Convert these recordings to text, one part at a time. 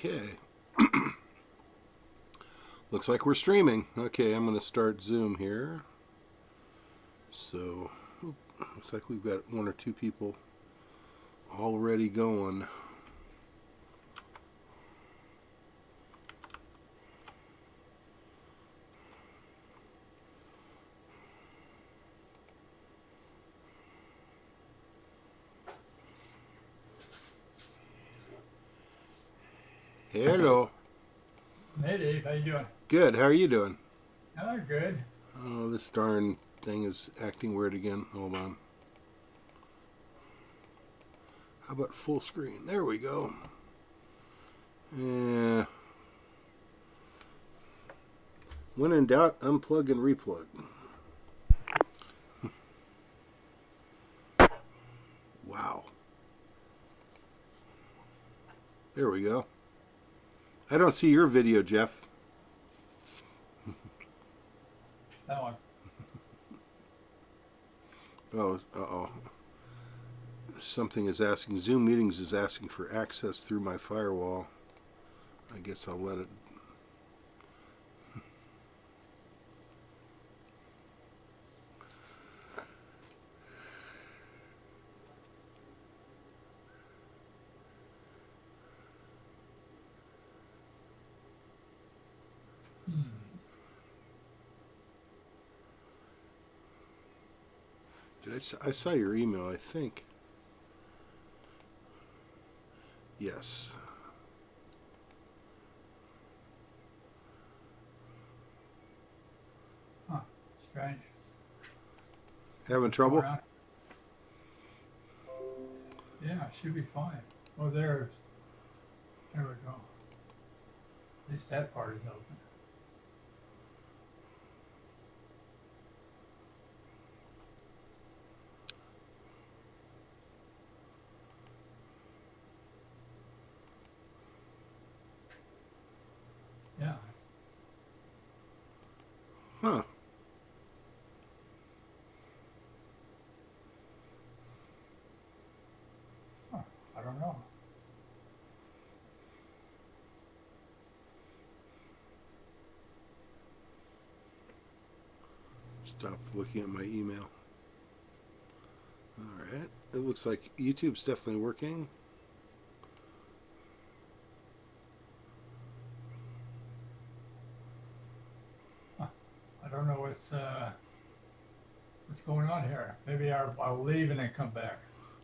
Okay. Looks like we're streaming. Okay, I'm going to start Zoom here. So, looks like we've got one or two people already going. Hello. Hey Dave, how you doing? Good. How are you doing? Oh, good. Oh, this darn thing is acting weird again. Hold on. How about full screen? There we go. Yeah. When in doubt, unplug and replug. Wow. There we go. I don't see your video, Jeff. That one. Oh, uh-oh. Something is asking, Zoom Meetings is asking for access through my firewall. I guess I'll let it. I saw your email, I think. Yes. Huh, strange. Having trouble? Yeah, it should be fine. Oh, there we go. At least that part is open. Yeah. Huh. I don't know. Stop looking at my email. All right. It looks like YouTube's definitely working. I don't know what's going on here. Maybe I'll leave and then come back.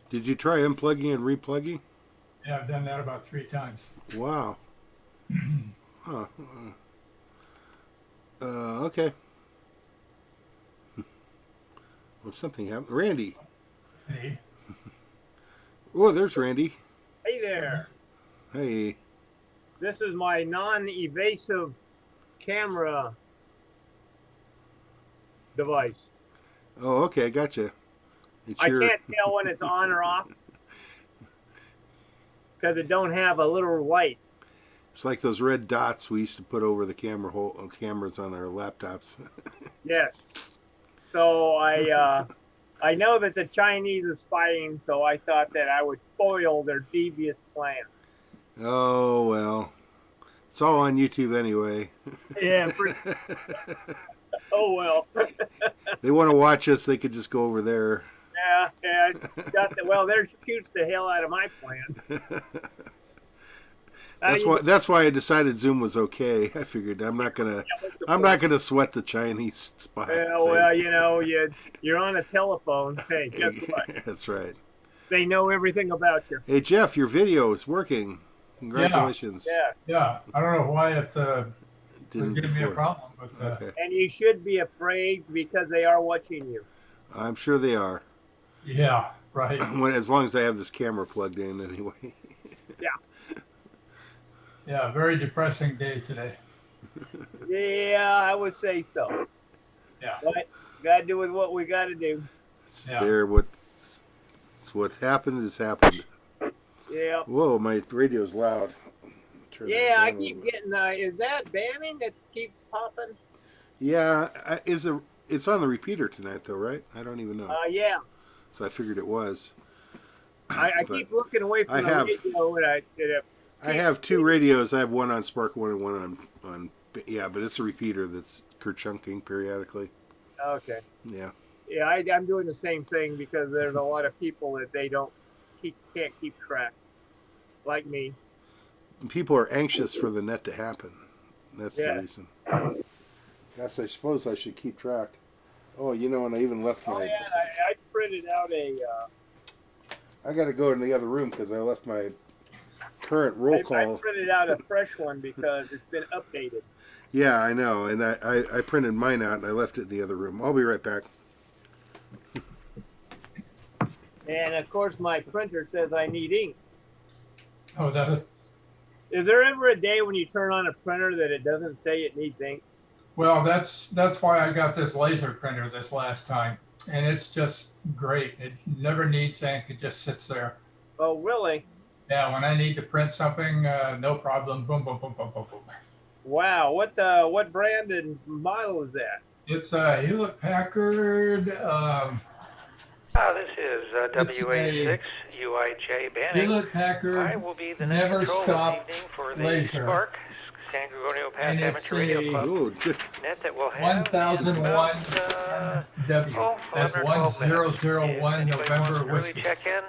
Did you try unplugging and replugging? Yeah, I've done that about 3 times. Wow. Huh. Okay. Well, something happened. Randy. Hey. Oh, there's Randy. Hey there. Hey. This is my non-evasive camera device. Oh, okay. Gotcha. It's I can't tell when it's on or off because it don't have a little light. It's like those red dots we used to put over the cameras on our laptops. Yes. So I know that the Chinese are spying, so I thought that I would foil their devious plan. Oh, well. It's all on YouTube anyway. Yeah. Oh, well. They want to watch us, they could just go over there. Yeah. Well, there shoots the hell out of my plan. That's why I decided Zoom was okay. I figured I'm not gonna sweat the Chinese spy. Well, you're on a telephone. Hey, guess what? That's right. They know everything about you. Hey Jeff, your video is working. Congratulations. Yeah. I don't know why it was giving me a problem, but okay. And you should be afraid because they are watching you. I'm sure they are. yeah, right. As long as I have this camera plugged in, anyway. Yeah. Yeah, very depressing day today. Yeah, I would say so. Yeah. But gotta do with what we gotta do. Yeah. There, what's happened has happened. Yeah. Whoa, my radio's loud. Yeah, I keep getting. Is that bamming that keeps popping? Yeah, it's on the repeater tonight, though, right? I don't even know. Yeah. So I figured it was. I keep looking away from the radio, and I have two radios. I have one on SPARC 1 and one on yeah, but it's a repeater that's kerchunking periodically. Okay. Yeah. Yeah, I'm doing the same thing because there's a lot of people that they can't keep track, like me. People are anxious for the net to happen. That's the Yeah. reason. Yes, I suppose I should keep track. Oh, you know, and I even left Oh my. yeah, I printed out a. I got to go in the other room because I left my current roll I call. printed out a fresh one because it's been updated. Yeah, I know, and I printed mine out and I left it in the other room. I'll be right back. And of course, my printer says I need ink. Oh, is that it? Is there ever a day when you turn on a printer that it doesn't say it needs ink? Well, that's why I got this laser printer this last time, and it's just great. It never needs ink. It just sits there. Oh, really? Yeah, when I need to print something, no problem. Boom, boom, boom, boom, boom, boom. Wow. What brand and model is that? It's a Hewlett Packard. This is WA6 UIJ Banning. Hewlett Packard I will be the next never control stop this evening for the laser. SPARC, San Gorgonio And Past it's Amateur Radio a- Club Oh, just, net that will have 1001 W. oh, That's 11 or 12 minutes. 1001 If anybody wants November to early whiskey. check in,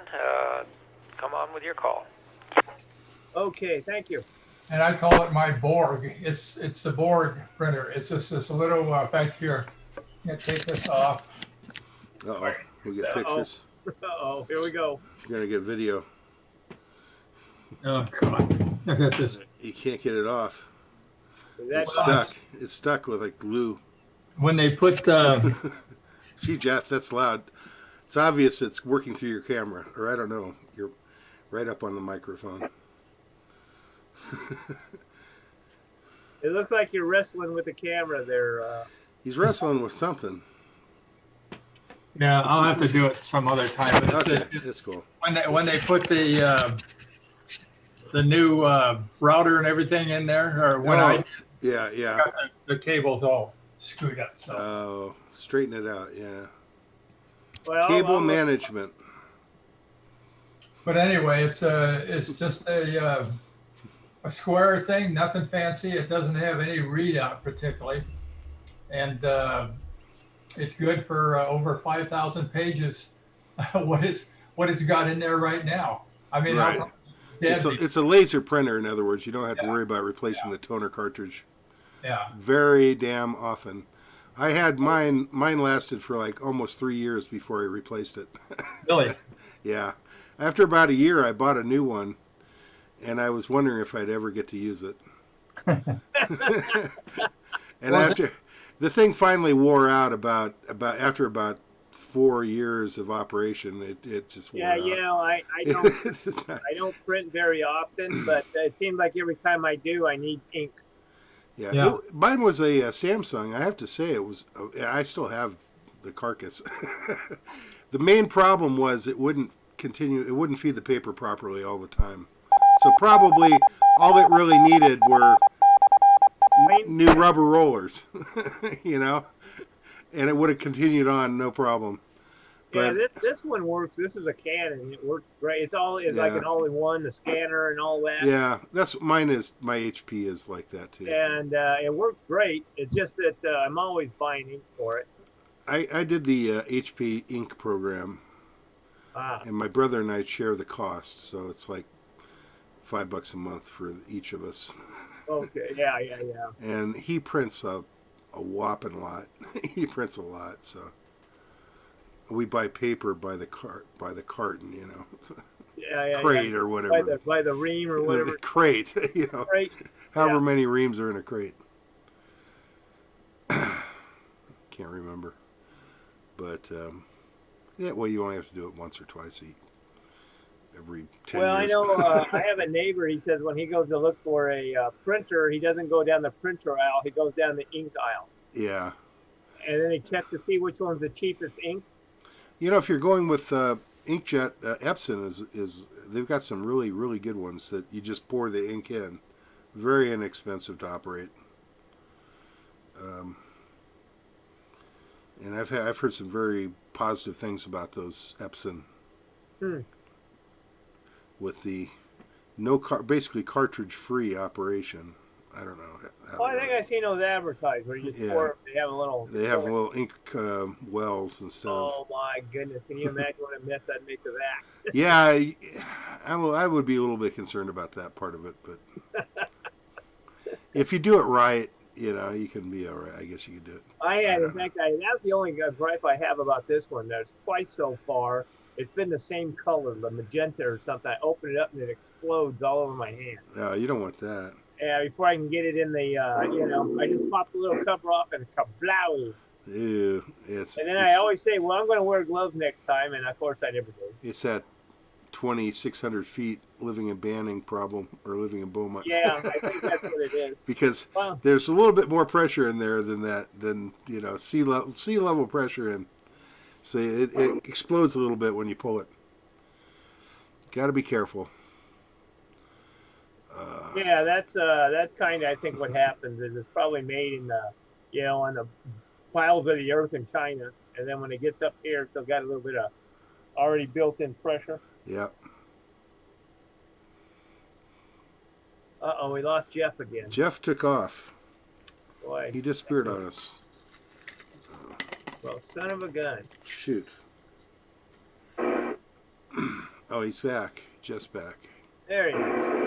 come on with your call. Okay, thank you. And I call it my Borg. It's a Borg printer. It's just this little back here. Yeah, take this off. uh-oh, we get Uh-oh. pictures. Oh, here we go. You're going to get video. Oh God! Look at this. You can't get it off. Is that It's stuck. It's stuck with like glue. When they put Gee, Jeff, that's loud. It's obvious it's working through your camera, or I don't know. You're right up on the microphone. It looks like you're wrestling with the camera there. He's wrestling with something. yeah, I'll have to do it some other time. But Okay, it's that's cool. when they put the new router and everything in there, or when I Yeah, yeah. got the cables all screwed up. So Oh, straighten it out. Yeah. Well, Cable I'll- management. but anyway, it's just a square thing, nothing fancy. It doesn't have any readout particularly, and it's good for over 5,000 pages. what it's got in there right now. I mean, Right. It's a laser printer, in other words. You don't have to worry about replacing the toner cartridge yeah. very damn often. I had mine lasted for like almost 3 years before I replaced it. Really? Yeah. After about a year, I bought a new one, and I was wondering if I'd ever get to use it. And Well, after the thing finally wore out after about 4 years of operation, it just wore Yeah, out. you know, I don't It's just not- I don't print very often, but it seems like every time I do, I need ink. yeah. Yeah. Mine was a Samsung. I have to say it was. I still have the carcass. The main problem was it wouldn't continue. It wouldn't feed the paper properly all the time. So probably all it really needed were new rubber rollers, you know, and it would have continued on no problem. Yeah, But this one works. This is a Canon. It works great. It's like Yeah. an all-in-one, the scanner and all that. yeah, that's mine. Is my HP is like that too. And it works great. It's just that I'm always buying ink for it. I did the HP ink program, Ah, and my brother and I share the cost, so it's like $5 a month for each of us. okay. Yeah. And he prints a whopping lot. He prints a lot, so we buy paper by the carton, you know, Yeah. crate yeah. or whatever. By the ream or whatever. The crate, you know, Right. however Yeah. many reams are in a crate. Can't remember, but yeah. Well, you only have to do it once or twice every 10 Well, I years. know I have a neighbor. He says when he goes to look for a printer, he doesn't go down the printer aisle. He goes down the ink aisle, Yeah. and then he checks to see which one's the cheapest ink. You know, if you're going with inkjet, Epson is they've got some really, really good ones that you just pour the ink in. Very inexpensive to operate. And I've heard some very positive things about those Epson. Hmm. With the basically cartridge-free operation. I don't know. Well, I think I've seen those advertised where you just pour, they have a little. They have little ink wells and stuff. Oh my goodness! Can you imagine what a mess I'd make of that? Yeah, I would be a little bit concerned about that part of it, but if you do it right, you can be all right. I guess you can do it. In fact, that's the only gripe I have about this one. There's twice so far. It's been the same color, the magenta or something. I open it up and it explodes all over my hand. No, you don't want that. Yeah, before I can get it in the, I just pop the little cover off and kablow. Ew, I always say, well, I'm going to wear gloves next time, and of course I never do. It's that 2,600 feet living in Banning problem, or living in Beaumont. Yeah, I think that's what it is. Because there's a little bit more pressure in there than sea level pressure, and so it explodes a little bit when you pull it. Got to be careful. Yeah, that's kind of, I think, what happens is it's probably made in the, on the piles of the earth in China, and then when it gets up here, it's still got a little bit of already built-in pressure. Yeah. We lost Jeff again. Jeff took off. Boy. He disappeared on us. Well, son of a gun. Shoot. Oh, he's back. Jeff's back. There he is.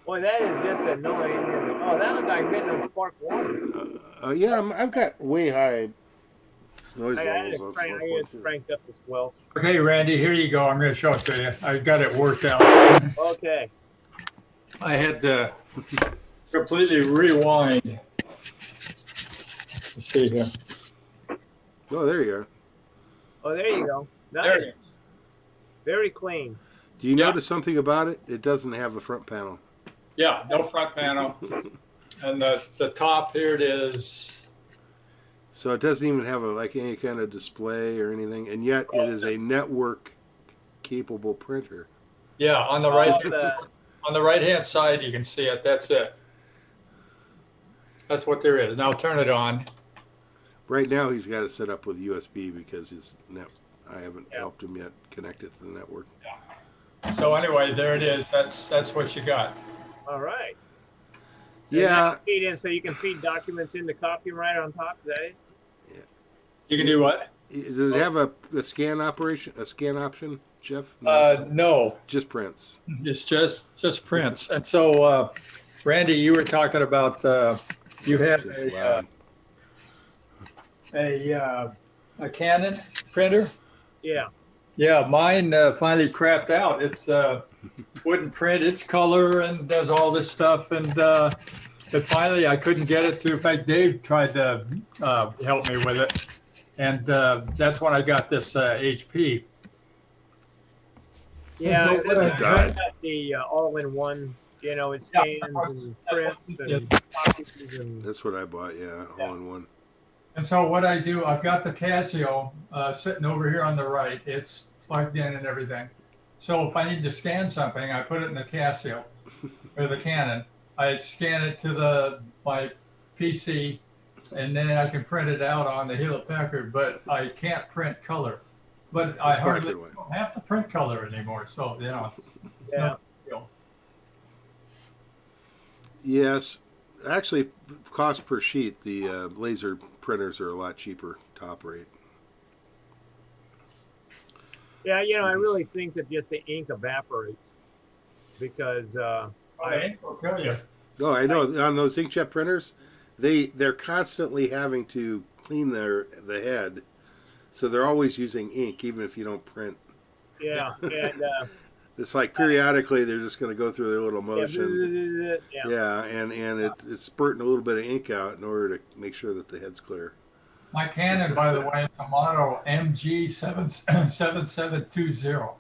Boy, that is just annoying. Oh, that looks like getting on SPARC 1. Yeah, I've got way high noise I levels on just SPARC 1 too. cranked up the squelch. Okay, Randy, here you go. I'm going to show it to you. I got it worked out. Okay. I had to completely rewind. Let's see here. Oh, there you are. Oh, there you go. Nice. There it is. Very clean. Do you notice something about it? It doesn't have the front panel. Yeah, no front panel. And the top, here it is. So it doesn't even have any kind of display or anything, and yet it is a network capable printer. Yeah, on the right hand side you can see it. That's it. That's what there is. Now turn it on. Right now he's got it set up with USB because I haven't helped him yet connect it to the network. Yeah. So anyway, there it is. That's what you got. All right. Yeah. Feed in, so you can feed documents into copy right on top of that. Yeah. You can do what? Does it have a scan option, Jeff? No. Just prints. It's just prints. And so, Randy, you were talking about you had a Canon printer. Yeah. Yeah, mine finally crapped out. It's wouldn't print its color and does all this stuff, and but finally I couldn't get it to. In fact, Dave tried to help me with it, and that's when I got this HP. Yeah, so I got the all-in-one. It scans and prints and copies and. That's what I bought. Yeah, all in one. And so what I do, I've got the Casio sitting over here on the right. It's plugged in and everything. So if I need to scan something, I put it in the Casio or the Canon. I scan it to my PC, and then I can print it out on the Hewlett Packard. But I can't print color. But I hardly don't have to print color anymore. So it's no big deal. Yes, actually, cost per sheet, the laser printers are a lot cheaper to operate. Yeah, I really think that just the ink evaporates because ink will kill you. No, I know on those inkjet printers, they're constantly having to clean the head, so they're always using ink even if you don't print. Yeah, and it's like periodically they're just going to go through their little motion. Yeah, and it's spurting a little bit of ink out in order to make sure that the head's clear. My Canon, by the way, is a model MG7720.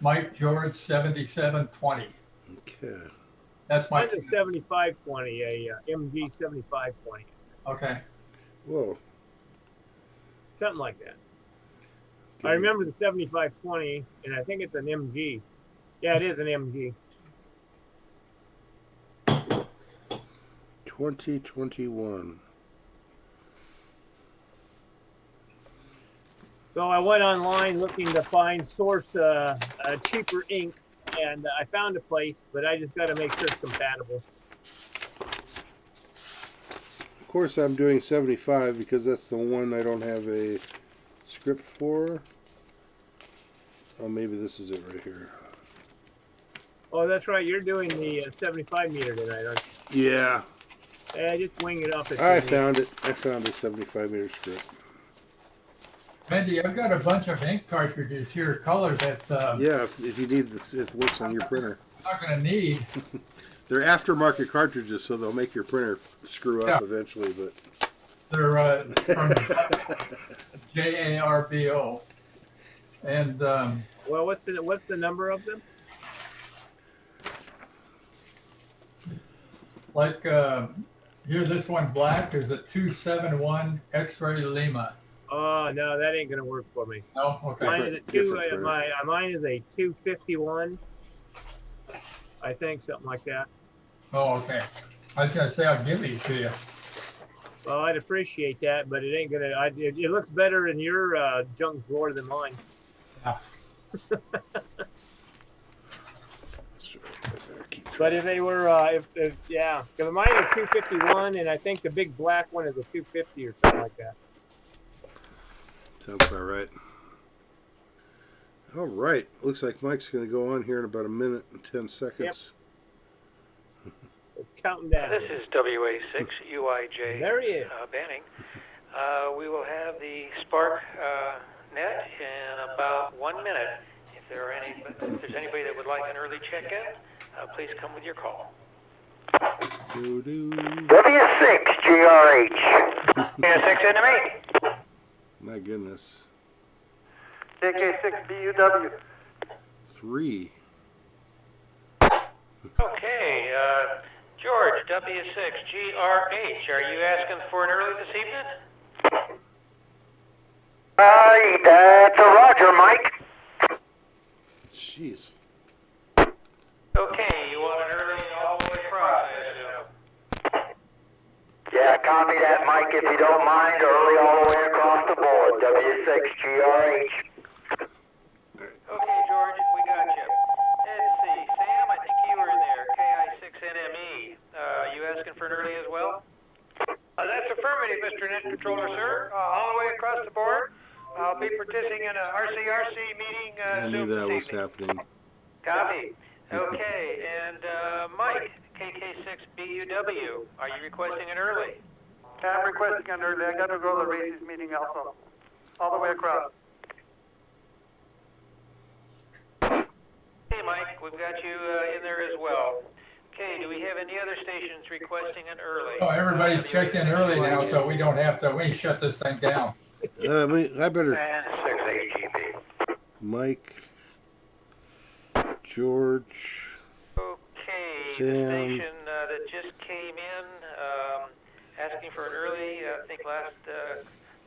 Mike George 7720. Okay. That's my mine's a 7520, a MG 7520. Okay. Whoa. Something like that. I remember the 7520, and I think it's an MG. Yeah, it is an MG. 2021. So I went online looking to find source cheaper ink, and I found a place, but I just got to make sure it's compatible. Of course, I'm doing 75 because that's the one I don't have a script for. Oh, maybe this is it right here. Oh, that's right. You're doing the 75 meter tonight, aren't you? Yeah, Just wing it up. I found it. I found a 75 meter script. Mandy, I've got a bunch of ink cartridges here, color that Yeah, if you need this, it works on your printer. I'm not going to need. They're aftermarket cartridges, so they'll make your printer screw up eventually. But They're from JARBO. And well, what's the number of them? like here, this one black is a 271 X-ray Lima. Oh no, that ain't gonna work for me. No, okay. Mine is a Different mine is a 251. I think something like that. Oh, okay. I was gonna say I'll give these to you. Well, I'd appreciate that, but it ain't gonna. It looks better in your junk drawer than mine. Yeah. But if they were, if yeah, because mine is 251, and I think the big black one is a 250 or something like that. sounds about right. All right. Looks like Mike's going to go on here in about a minute and 10 seconds. It's counting down. This is WA6UIJ There he is. Banning. We will have the SPARC net in about 1 minute. If there's anybody that would like an early check-in, please come with your call. Doo-doo. W6 GRH. W6 enemy. My goodness. JK6 BUW. 3. Okay, George, W6GRH, are you asking for an early this evening? That's a Roger, Mike. Jeez. Okay, you want an early all the way across, I assume. Yeah, copy that, Mike, if you don't mind. Early all the way across the board. W6 GRH. Okay, George, we got you. Let's see, Sam, I think you were in there, KI6NME. You asking for an early as well? That's affirmative, Mr. Net Controller, sir. All the way across the board. I'll be participating in a RCRC meeting I knew that was happening. Copy. Okay, and Mike, KK6BUW, are you requesting an early? I'm requesting an early. I got to go to the races meeting also. All the way across. Hey, Mike, we've got you in there as well. Okay, do we have any other stations requesting an early? Oh, everybody's checked in early now, so we don't have to. We shut this thing down. I better. And 6 AGB. Mike. George. Okay, Sam. the station that just came in asking for an early, I think last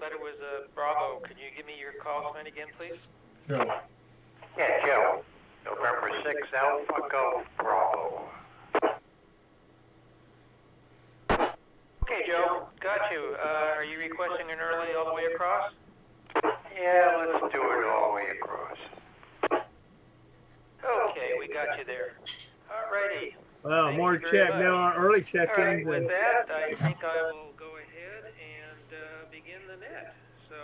letter was Bravo. Can you give me your call sign again, please? Sure. Yeah, Joe. November 6 Alpha Golf Bravo. Okay, Joe, got you. Are you requesting an early all the way across? Yeah, let's do it all the way across. Okay, we got you there. Alrighty. Well, Thank more you very check much. now. Early All right, check-ins. with and that, I think I will go ahead and begin the net. So,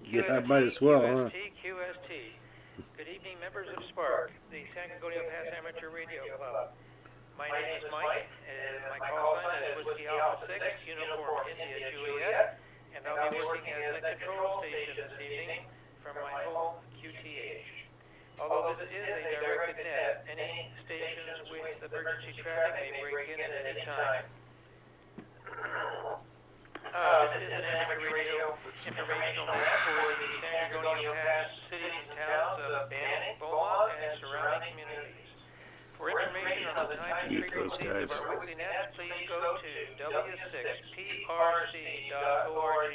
Yeah, I might as well, huh? QST. Good evening, members of SPARC, the San Gorgonio Pass Amateur Radio Club. My name is Mike, and my call sign is Whiskey Alpha 6, Uniform India Juliet, and I'll be working as a control station this evening from my home QTH. Although this is a directed net, any stations with emergency traffic may break in at any time. This is an amateur radio informational net for the San Gorgonio Pass cities and towns of Banning, Beaumont, and surrounding communities. For information on the time and Mute those frequencies guys. of our weekly nets, please go to w6prc.org,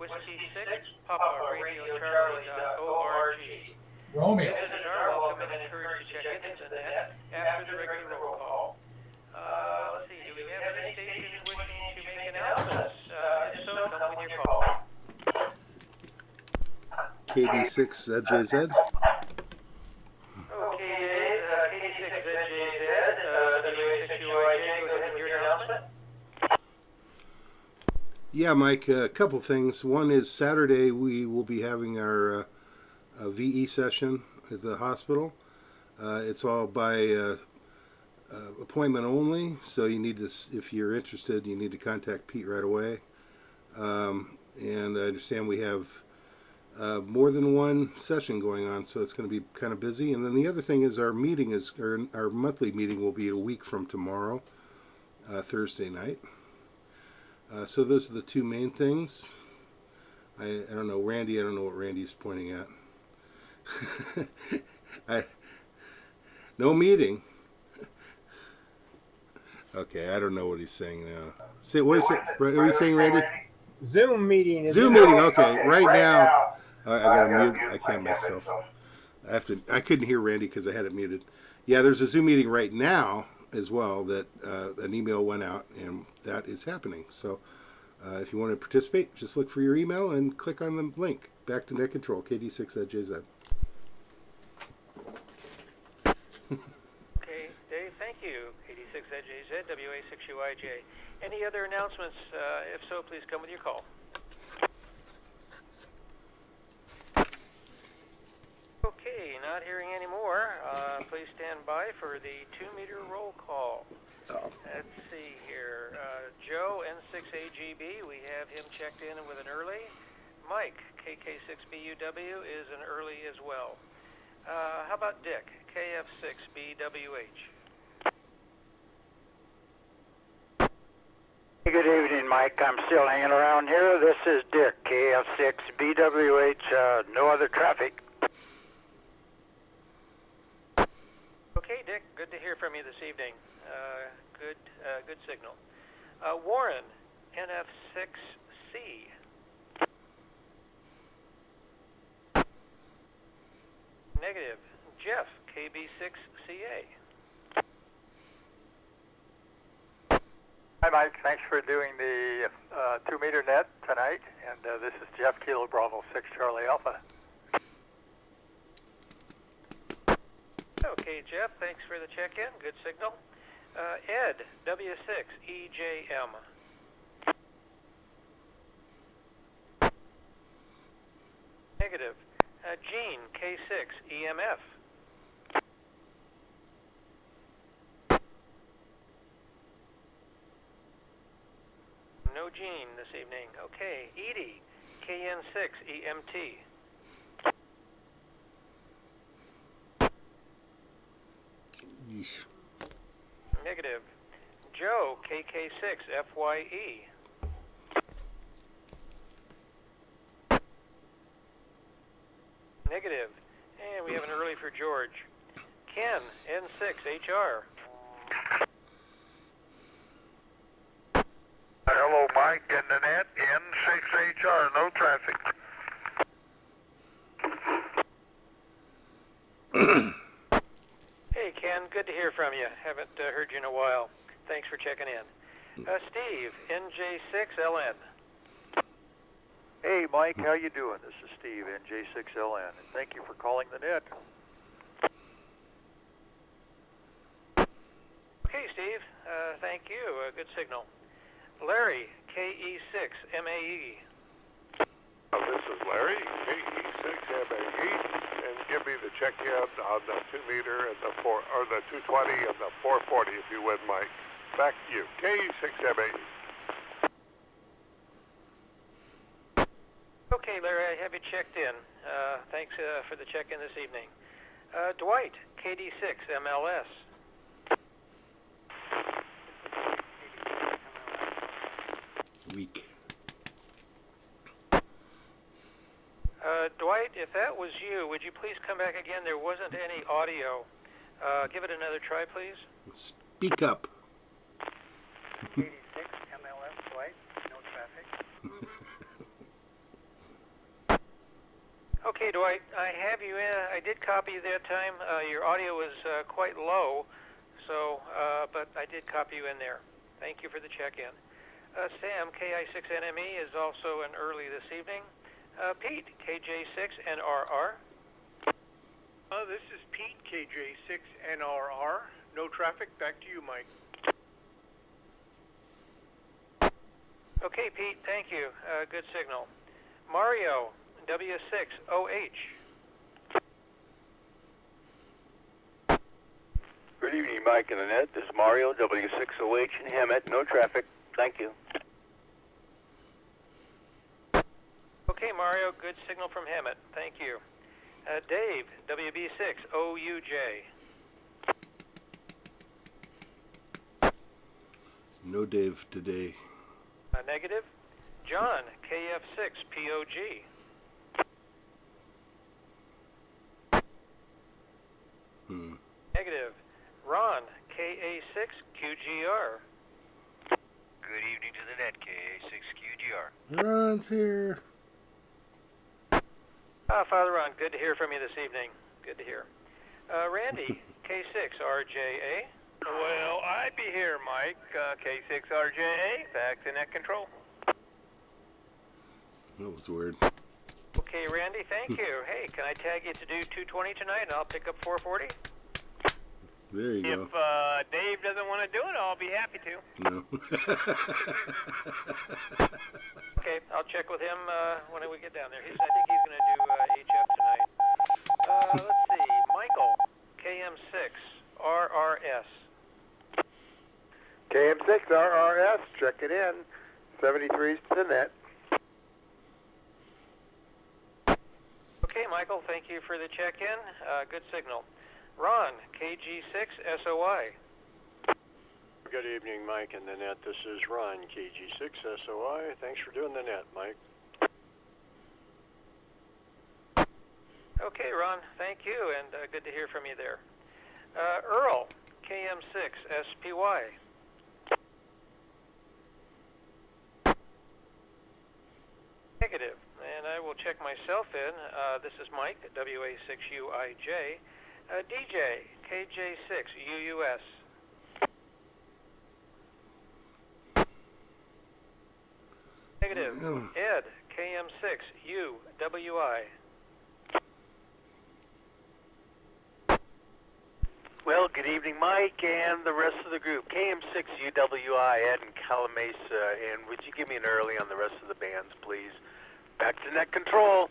Whiskey 6, Papa Radio Charlie.org. Romeo. Visitors are welcome and encouraged to check into the net after the regular roll call. Let's see, do we have any stations wishing to make announcements? If so, come with your call. KD6 ZJZ. Okay, Dave, Yeah, Mike, a couple things. One is Saturday we will be having our VE session at the hospital. It's all by appointment only, so you need to, if you're interested, you need to contact Pete right away. And I understand we have more than one session going on, so it's going to be kind of busy. And then the other thing is our monthly meeting will be a week from tomorrow, Thursday night. So those are the two main things. I don't know, Randy. I don't know what Randy's pointing at. No meeting. Okay, I don't know what he's saying now. What are you saying, Randy? Zoom meeting. Zoom meeting. Okay, right now. I got to mute. I can't myself. I couldn't hear Randy because I had it muted. Yeah, there's a Zoom meeting right now as well that an email went out, and that is happening. So if you want to participate, just look for your email and click on the link. Back to net control, KD6@JZ. Okay, Dave, thank you. 86@JZ, WA6UIJ. Any other announcements? If so, please come with your call. Okay, not hearing any more. Please stand by for the 2-meter roll call. Oh. Let's see here. Joe, N6AGB, we have him checked in with an early. Mike, KK6BUW, is an early as well. How about Dick, KF6BWH? Good evening, Mike. I'm still hanging around here. This is Dick, KF6BWH. No other traffic. Okay, Dick, good to hear from you this evening. Good signal. Warren, NF6C. Negative. Jeff, KB6CA. Hi, Mike. Thanks for doing the 2-meter net tonight. And this is Jeff, Kilo Bravo 6 Charlie Alpha. Okay, Jeff, thanks for the check-in. Good signal. Ed, W6EJM. Negative. Gene, K6EMF. No Gene this evening. Okay, Edie, KN6EMT. Yeesh. Negative. Joe, KK6FYE. Negative. And we have an early for George. Ken, N6HR. Hello, Mike, in the net, N6HR, no traffic. Hey, Ken, good to hear from you. Haven't heard you in a while. Thanks for checking in. Steve, NJ6LN. Hey, Mike. How you doing? This is Steve, NJ6LN. And thank you for calling the net. Okay, Steve. Thank you. Good signal. Larry, KE6MAE. This is Larry, KE6MAE, and give me the check-in on the 2-meter and the 220 and the 440, if you would, Mike. Back to you, KE6MAE. Okay, Larry, I have you checked in. Thanks for the check-in this evening. Dwight, KD6MLS. Weak. Dwight, if that was you, would you please come back again? There wasn't any audio. Give it another try, please. Speak up. 86 MLS, Dwight. No traffic. Okay, Dwight, I have you in. I did copy you that time. Your audio was quite low, so but I did copy you in there. Thank you for the check-in. Sam, KI6NME, is also an early this evening. Pete, KJ6NRR. This is Pete, KJ6NRR. No traffic. Back to you, Mike. Okay, Pete, thank you. Good signal. Mario, W6OH. Good evening, Mike and Annette. This is Mario, W6OH in Hammett. No traffic. Thank you. Okay, Mario, good signal from Hammett. Thank you. Dave, WB6OUJ. No Dave today. Negative. John, KF6POG. Negative. Ron, KA6QGR. Good evening to the net, KA6QGR. Ron's here. Father Ron, good to hear from you this evening. Good to hear. Randy, K6RJA. Well, I be here, Mike. K6RJA, back to net control. That was weird. Okay, Randy, thank you. Hey, can I tag you to do 220 tonight and I'll pick up 440? There you go. If Dave doesn't want to do it, I'll be happy to. No. Okay, I'll check with him when we get down there. I think he's going to do HF tonight. Let's see. Michael, KM6RRS. KM6 RRS, check it in. 73's to the net. Okay, Michael, thank you for the check-in. Good signal. Ron, KG6SOI. Good evening, Mike and the net. This is Ron, KG6SOI. Thanks for doing the net, Mike. Okay, Ron, thank you, and good to hear from you there. Earl, KM6SPY. Negative, and I will check myself in. This is Mike, WA6UIJ. DJ, KJ6UUS. Negative. Ed, KM6UWI. Well, good evening, Mike, and the rest of the group. KM6UWI, Ed and Calamasa, and would you give me an early on the rest of the bands, please? Back to net control.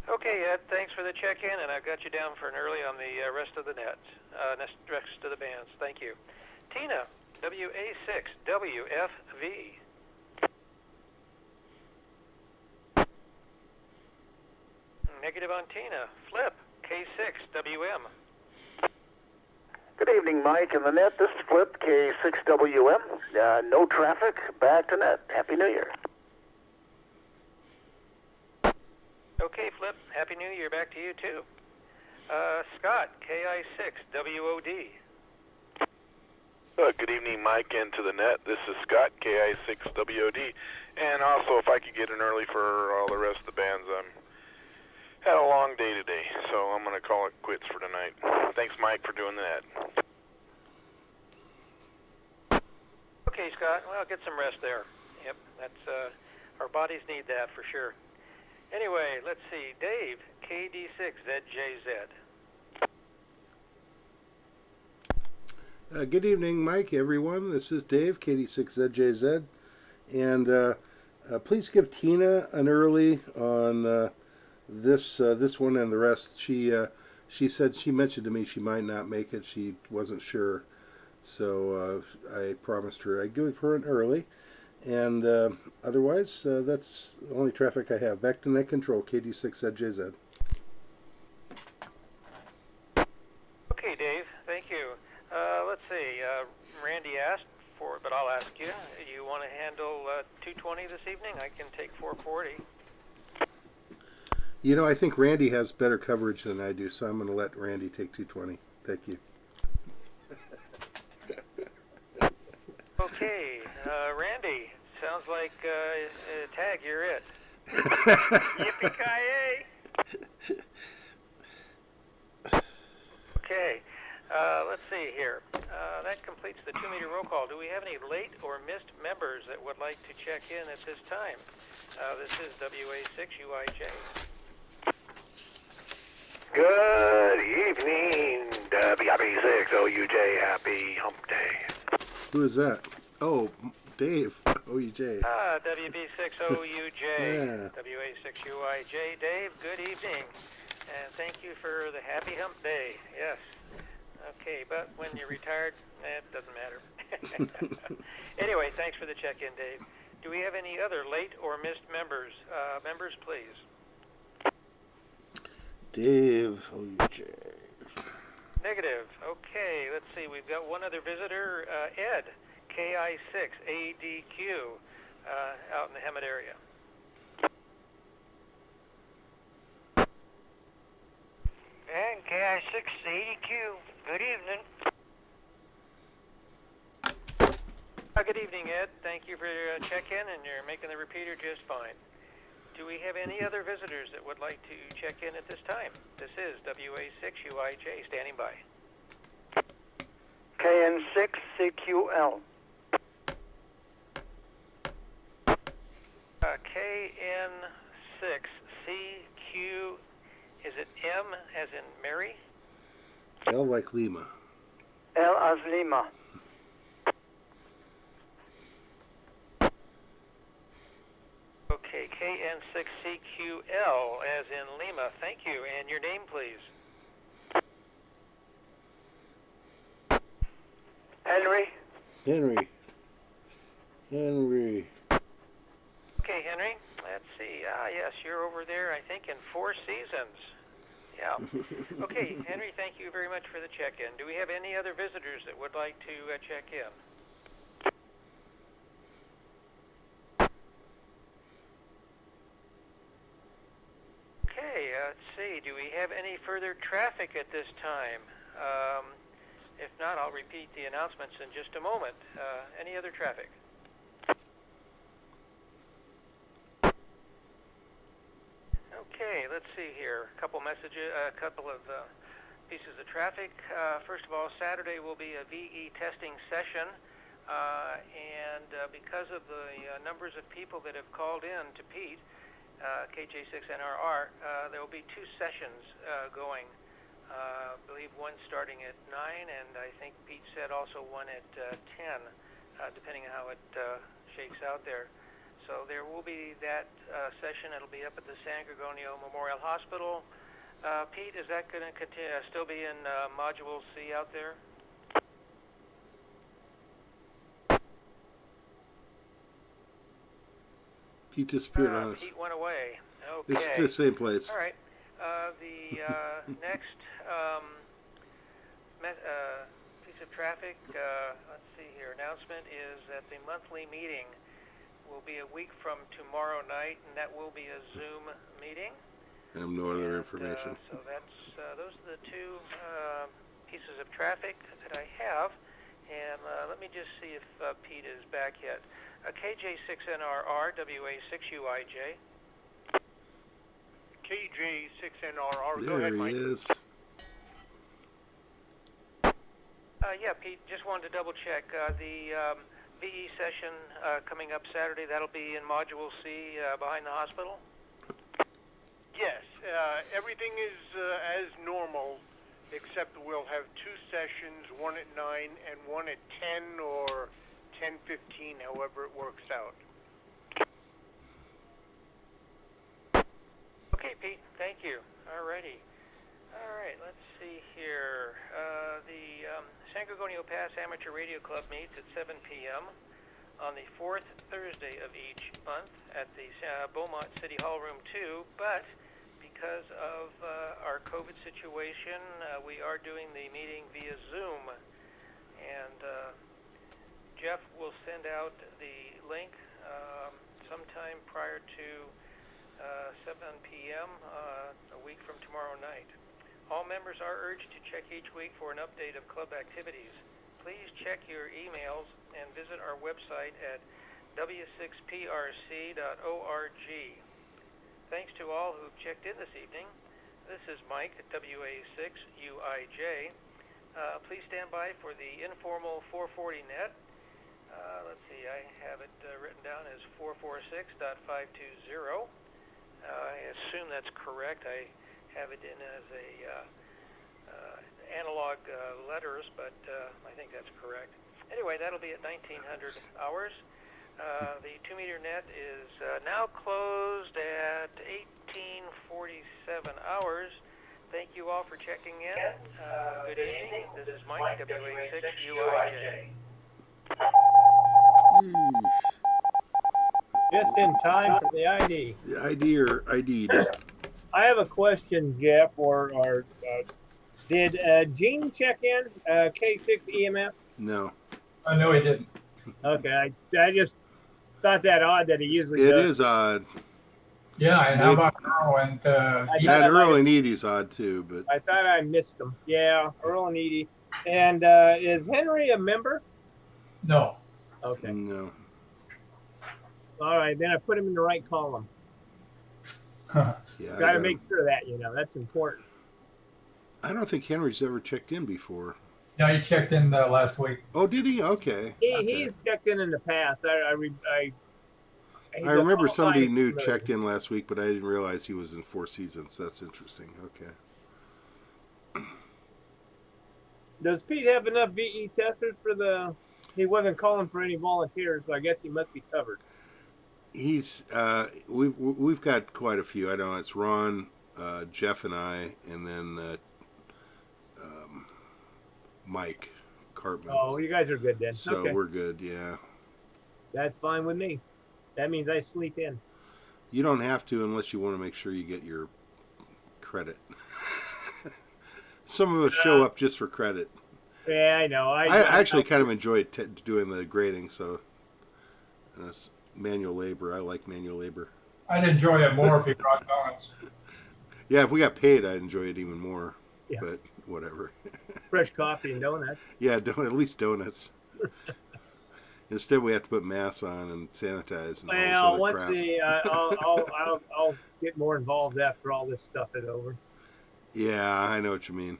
Okay, Ed, thanks for the check-in, and I've got you down for an early on the rest of the net, rest of the bands. Thank you. Tina, WA6WFV. Negative on Tina. Flip, K6WM. Good evening, Mike and the net. This is Flip, K6WM. No traffic, back to net. Happy New Year. Okay, Flip, Happy New Year back to you, too. Scott, KI6WOD. Good evening, Mike, and to the net. This is Scott, KI6WOD. And also, if I could get in early for all the rest of the bands, had a long day today, so I'm going to call it quits for tonight. Thanks, Mike, for doing that. Okay, Scott, well, get some rest there. Yep, that's, our bodies need that for sure. Anyway, let's see. Dave, KD6ZJZ. Good evening, Mike, everyone. This is Dave, KD6ZJZ. And please give Tina an early on this one and the rest. She said, she mentioned to me she might not make it. She wasn't sure. So I promised her I'd give her an early. And otherwise, that's the only traffic I have. Back to net control, KD6ZJZ. Okay, Dave, thank you. Let's see, Randy asked for it, but I'll ask you. You want to handle 220 this evening? I can take 440. You know, I think Randy has better coverage than I do, so I'm going to let Randy take 220. Thank you. Okay, Randy, sounds like tag, you're it. Yippee-ki-yay! Okay, let's see here. That completes the 2-meter roll call. Do we have any late or missed members that would like to check in at this time? This is WA6UIJ. Good evening, WB6OUJ. Happy Hump Day. Who is that? Oh, Dave. OUJ. WB6OUJ, Yeah. WA6UIJ. Dave, good evening, and thank you for the happy hump day. Yes. Okay, but when you're retired, it doesn't matter. Anyway, thanks for the check-in, Dave. Do we have any other late or missed members? Members, please. Dave OUJ. Negative. Okay, let's see. We've got one other visitor, Ed, KI6ADQ, out in the Hemet area. And KI680Q. Good evening. Good evening, Ed. Thank you for your check-in, and you're making the repeater just fine. Do we have any other visitors that would like to check in at this time? This is WA6UIJ standing by. KN6CQL. KN6CQ, is it M as in Mary? L like Lima. L as Lima. Okay, KN6CQL as in Lima. Thank you. And your name, please? Henry. Henry. Okay, Henry. Let's see. Yes, you're over there, I think, in Four Seasons. Yeah. Okay, Henry, thank you very much for the check-in. Do we have any other visitors that would like to check in? Okay, let's see. Do we have any further traffic at this time? If not, I'll repeat the announcements in just a moment. Any other traffic? Okay, let's see here. A couple messages, a couple of pieces of traffic. First of all, Saturday will be a VE testing session, and because of the numbers of people that have called in to Pete, KJ6NRR, there will be two sessions going. I believe one starting at 9, and I think Pete said also one at 10, depending on how it shakes out there. So there will be that session. It'll be up at the San Gorgonio Memorial Hospital. Pete, is that going to continue, still be in Module C out there? Pete disappeared on us. Pete went away. Okay. It's the same place. All right. The next piece of traffic, let's see here, announcement is that the monthly meeting will be a week from tomorrow night, and that will be a Zoom meeting. I have no other information. So that's those are the two pieces of traffic that I have. And let me just see if Pete is back yet. KJ6NRR, WA6UIJ. KJ6NRR, There go ahead, Mike. he is. Yeah, Pete, just wanted to double check. The VE session coming up Saturday, that'll be in Module C behind the hospital? Yes, everything is as normal, except we'll have two sessions, one at 9 and one at 10 or 10:15, however it works out. Okay, Pete, thank you. Alrighty. All right, let's see here. The San Gorgonio Pass Amateur Radio Club meets at 7 p.m. on the fourth Thursday of each month at the Beaumont City Hall Room 2, but because of our COVID situation, we are doing the meeting via Zoom, and Jeff will send out the link sometime prior to 7 p.m. A week from tomorrow night. All members are urged to check each week for an update of club activities. Please check your emails and visit our website at w6prc.org. Thanks to all who've checked in this evening. This is Mike at WA6UIJ. Please stand by for the informal 440 net. Let's see, I have it written down as 446.520. I assume that's correct. I have it in as a analog letters, but I think that's correct. Anyway, that'll be at 1900 hours. The 2-meter net is now closed at 1847 hours. Thank you all for checking in. Good evening. This is Mike, WA6UIJ. Just in time for the ID. The ID or ID'd. I have a question, Jeff, or did Gene check in K6 EMF? No. No, he didn't. Okay, I just thought that odd that he usually It does. is odd. Yeah, and how about Earl and And Earl and Edie's odd too, but I thought I missed them. Yeah, Earl and Edie. And is Henry a member? No. Okay. no. All right, then I put him in the right column. Yeah, Got to make sure of that, that's important. I don't think Henry's ever checked in before. No, he checked in last week. Oh, did he? Okay. He's checked in the past. I remember somebody new checked in last week, but I didn't realize he was in Four Seasons. That's interesting. Okay. Does Pete have enough VE testers for the? He wasn't calling for any volunteers, so I guess he must be covered. He's we've got quite a few. I know it's Ron, Jeff, and I, and then Mike Cartman. Oh, you guys are good then. So okay. we're good. Yeah. That's fine with me. That means I sleep in. You don't have to unless you want to make sure you get your credit. Some of us show up just for credit. Yeah, I know. I actually kind of enjoyed doing the grading, so it's manual labor. I like manual labor. I'd enjoy it more if he brought donuts. Yeah, if we got paid, I'd enjoy it even more. Yeah. But whatever. Fresh coffee and donuts. Yeah, at least donuts. Instead, we have to put masks on and sanitize and all this other crap. I'll get more involved after all this stuff is over. Yeah, I know what you mean.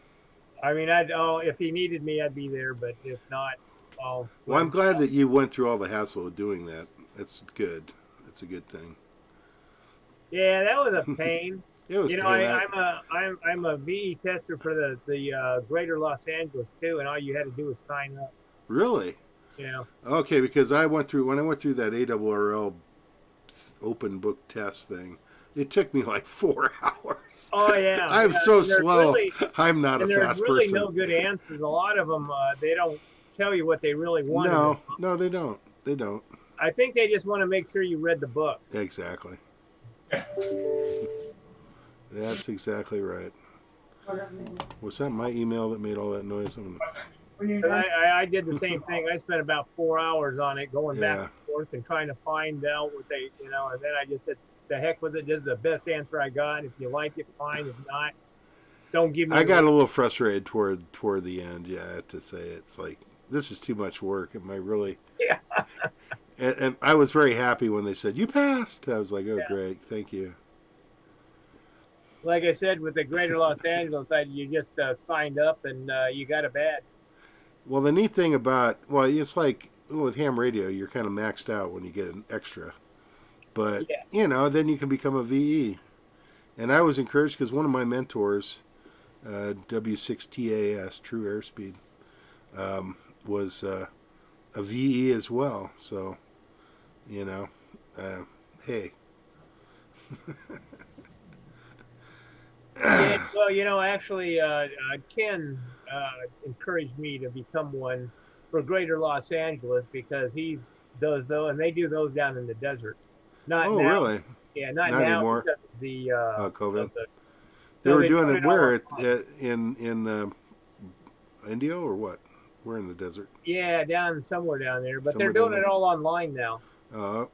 I mean, if he needed me, I'd be there. But if not, I'll. Well, I'm glad that you went through all the hassle of doing that. That's good. It's a good thing. Yeah, that was a pain. It was. I'm a VE tester for the Greater Los Angeles too, and all you had to do was sign up. Really? Yeah. Okay, because when I went through that ARRL open book test thing, it took me like 4 hours. Oh yeah. I'm so slow. Really, I'm not a fast there's really person. no good answers. A lot of them, they don't tell you what they really want. No, they don't. They don't. I think they just want to make sure you read the book. Exactly. That's exactly right. Was that my email that made all that noise? I did the same thing. I spent about 4 hours on it, going back and forth and trying to find out what they, and then I just said, the heck with it. This is the best answer I got. If you like it, fine. If not, don't give me. I got a little frustrated toward the end. Yeah, I have to say, it's like, this is too much work. Am I really? Yeah. And I was very happy when they said, you passed. I was like, oh, great. Thank you. Like I said, with the Greater Los Angeles side, you just signed up and you got a badge. Well, the neat thing about, it's like with ham radio, you're kind of maxed out when you get an extra. But, then you can become a VE. And I was encouraged because one of my mentors, W6TAS, True Airspeed, was a VE as well. So, hey. Yeah, well, actually, Ken encouraged me to become one for Greater Los Angeles because he does those, and they do those down in the desert. Not now. Really? Yeah, not now anymore. because of the COVID. They were doing it where? In India or what? We're in the desert. Yeah, somewhere down there. But Somewhere they're doing down it all online now.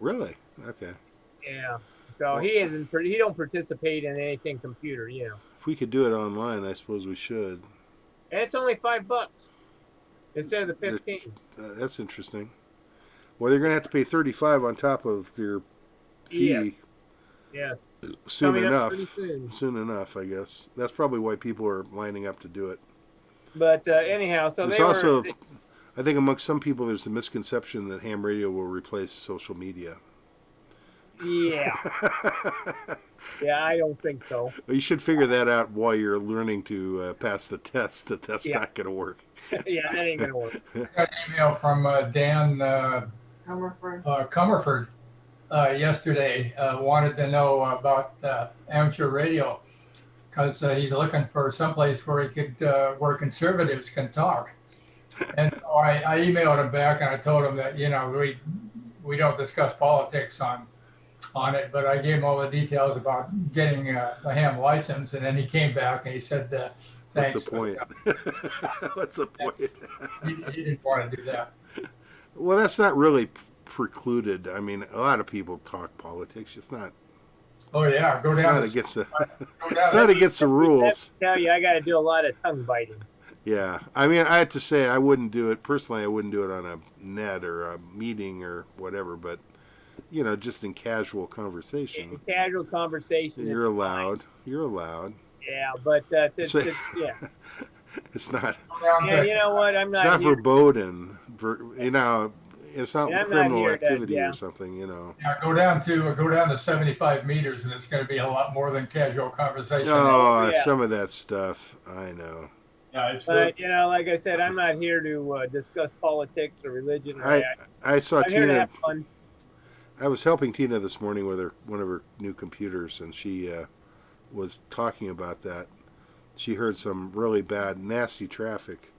Really? Okay. Yeah. So he don't participate in anything computer, If we could do it online, I suppose we should. And it's only $5 instead of the 15. That's interesting. Well, they're going to have to pay $35 on top of their fee. Yeah. Soon enough. Soon enough, I guess. That's probably why people are lining up to do it. But anyhow, so there's also, I think amongst some people, there's the misconception that ham radio will replace social media. Yeah. Yeah, I don't think so. Well, you should figure that out while you're learning to pass the test. That's not going to work. Yeah, that ain't gonna work. I got an email from Dan Comerford yesterday. Wanted to know about amateur radio because he's looking for someplace where he could where conservatives can talk. And so I emailed him back and I told him that we don't discuss politics on it, but I gave him all the details about getting a ham license, and then he came back and he said, "Thanks." What's the point? What's the point? He didn't want to do that. Well, that's not really precluded. I mean, a lot of people talk politics. It's not. Oh yeah, go down. It's not against the rules. I tell you, I got to do a lot of tongue biting. Yeah, I mean, I have to say I wouldn't do it personally. I wouldn't do it on a net or a meeting or whatever. But just in casual conversation. In casual conversation. You're allowed. You're allowed. Yeah, but yeah. It's not. Yeah, you know what? I'm not. It's not here. verboten. It's not I'm criminal not activity yeah. or something. Yeah, go down to 75 meters, and it's going to be a lot more than casual conversation. Oh, some of that stuff. I know. Yeah, it's but like I said, I'm not here to discuss politics or religion. I saw I'm here to Tina. have fun. I was helping Tina this morning with one of her new computers, and she was talking about that. She heard some really bad, nasty traffic